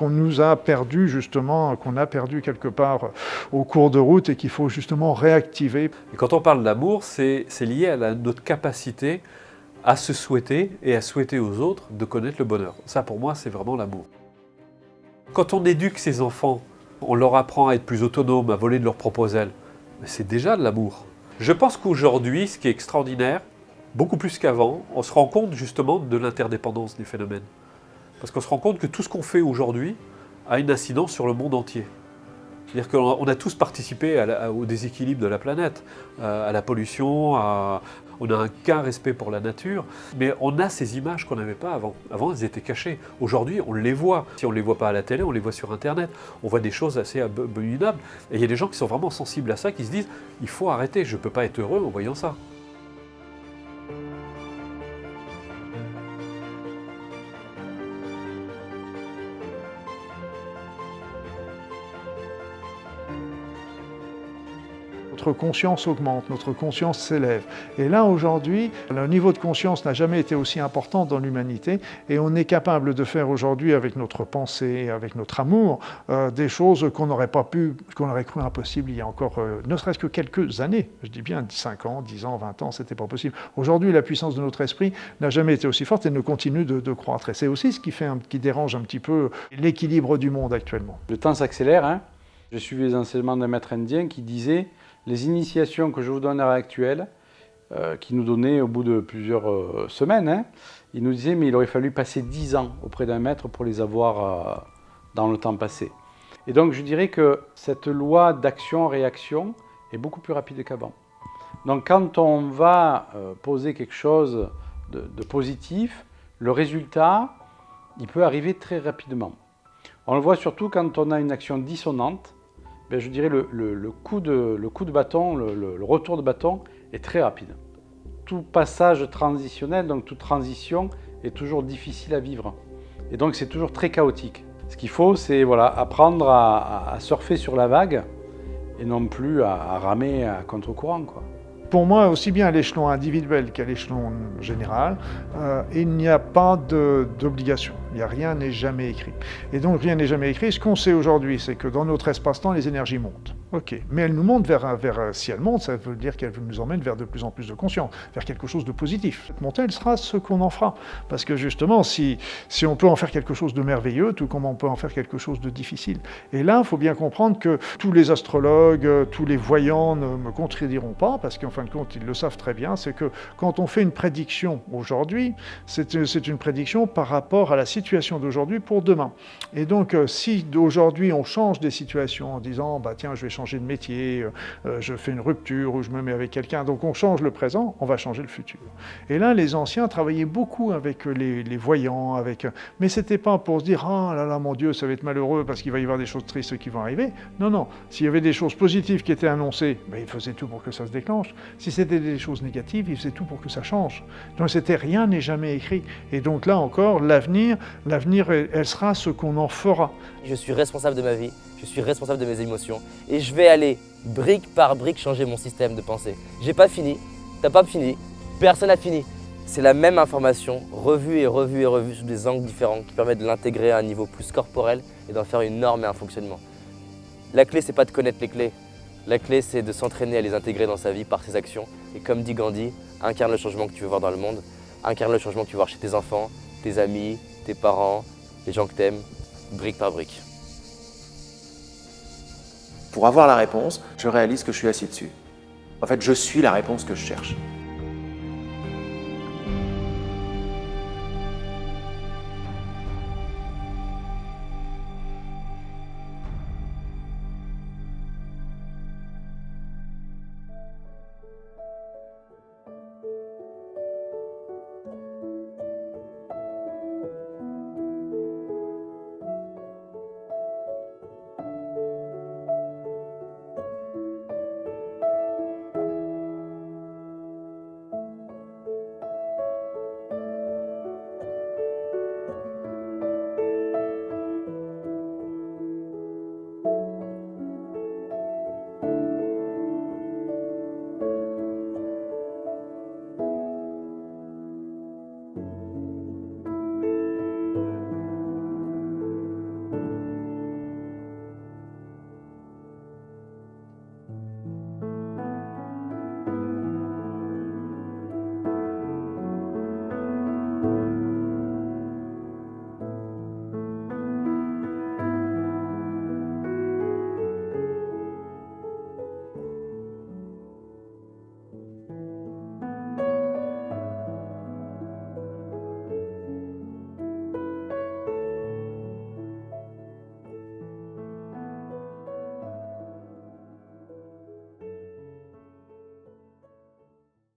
nous a perdu justement, qu'on a perdu quelque part au cours de route et qu'il faut justement réactiver. Et quand on parle d'amour, c'est lié à notre capacité à se souhaiter et à souhaiter aux autres de connaître le bonheur. Ça, pour moi, c'est vraiment l'amour. Quand on éduque ses enfants, on leur apprend à être plus autonomes, à voler de leurs propres ailes. Mais c'est déjà de l'amour. Je pense qu'aujourd'hui, ce qui est extraordinaire, beaucoup plus qu'avant, on se rend compte justement de l'interdépendance des phénomènes. Parce qu'on se rend compte que tout ce qu'on fait aujourd'hui a une incidence sur le monde entier. C'est-à-dire qu'on a tous participé au déséquilibre de la planète, à la pollution, on n'a qu'un respect pour la nature, mais on a ces images qu'on n'avait pas avant. Avant, elles étaient cachées. Aujourd'hui, on les voit. Si on ne les voit pas à la télé, on les voit sur Internet. On voit des choses assez abominables. Et il y a des gens qui sont vraiment sensibles à ça, qui se disent « il faut arrêter, je ne peux pas être heureux en voyant ça ». Notre conscience augmente, notre conscience s'élève. Et là, aujourd'hui, le niveau de conscience n'a jamais été aussi important dans l'humanité et on est capable de faire aujourd'hui, avec notre pensée, avec notre amour, des choses qu'on n'aurait pas pu, qu'on aurait cru impossible il y a encore, ne serait-ce que quelques années. Je dis bien 5 ans, 10 ans, 20 ans, c'était pas possible. Aujourd'hui, la puissance de notre esprit n'a jamais été aussi forte et ne continue de croître. Et c'est aussi ce qui dérange un petit peu l'équilibre du monde actuellement. Le temps s'accélère, hein. Je suivais les enseignements d'un maître indien qui disait « Les initiations que je vous donne à l'heure actuelle, qui nous donnait au bout de plusieurs semaines, hein, il nous disait « Mais il aurait fallu passer 10 ans auprès d'un maître pour les avoir dans le temps passé. » Et donc je dirais que cette loi d'action-réaction est beaucoup plus rapide qu'avant. Donc quand on va poser quelque chose de positif, le résultat, il peut arriver très rapidement. On le voit surtout quand on a une action dissonante. Ben, je dirais le coup de bâton, le retour de bâton est très rapide. Tout passage transitionnel, donc toute transition, est toujours difficile à vivre. Et donc c'est toujours très chaotique. Ce qu'il faut, c'est voilà, apprendre à surfer sur la vague et non plus à ramer à contre-courant, quoi. Pour moi, aussi bien à l'échelon individuel qu'à l'échelon général, il n'y a pas d'obligation. Rien n'est jamais écrit. Et donc, rien n'est jamais écrit. Ce qu'on sait aujourd'hui, c'est que dans notre espace-temps, les énergies montent. Ok, mais elles nous montent si elles montent, ça veut dire qu'elles nous emmènent vers de plus en plus de conscience, vers quelque chose de positif. Cette montée, elle sera ce qu'on en fera. Parce que justement, si on peut en faire quelque chose de merveilleux, tout comme on peut en faire quelque chose de difficile. Et là, il faut bien comprendre que tous les astrologues, tous les voyants ne me contrediront pas, parce qu'en fin de compte, ils le savent très bien, c'est que quand on fait une prédiction aujourd'hui, c'est une prédiction par rapport à la situation d'aujourd'hui pour demain. Et donc, si d'aujourd'hui on change des situations en disant, bah tiens, je vais changer de métier, je fais une rupture ou je me mets avec quelqu'un, donc on change le présent, on va changer le futur. Et là, les anciens travaillaient beaucoup avec les voyants, mais c'était pas pour se dire, ah là là, mon Dieu, ça va être malheureux parce qu'il va y avoir des choses tristes qui vont arriver. Non, non, s'il y avait des choses positives qui étaient annoncées, ben, ils faisaient tout pour que ça se déclenche. Si c'était des choses négatives, ils faisaient tout pour que ça change. Donc rien n'est jamais écrit. Et donc là encore, l'avenir, elle sera ce qu'on en fera. Je suis responsable de ma vie, je suis responsable de mes émotions et je vais aller brique par brique changer mon système de pensée. J'ai pas fini, t'as pas fini, personne n'a fini. C'est la même information, revue et revue et revue sous des angles différents qui permettent de l'intégrer à un niveau plus corporel et d'en faire une norme et un fonctionnement. La clé, c'est pas de connaître les clés. La clé, c'est de s'entraîner à les intégrer dans sa vie par ses actions. Et comme dit Gandhi, incarne le changement que tu veux voir dans le monde, incarne le changement que tu veux voir chez tes enfants, tes amis, tes parents, les gens que tu aimes, brique par brique. Pour avoir la réponse, je réalise que je suis assis dessus. En fait, je suis la réponse que je cherche.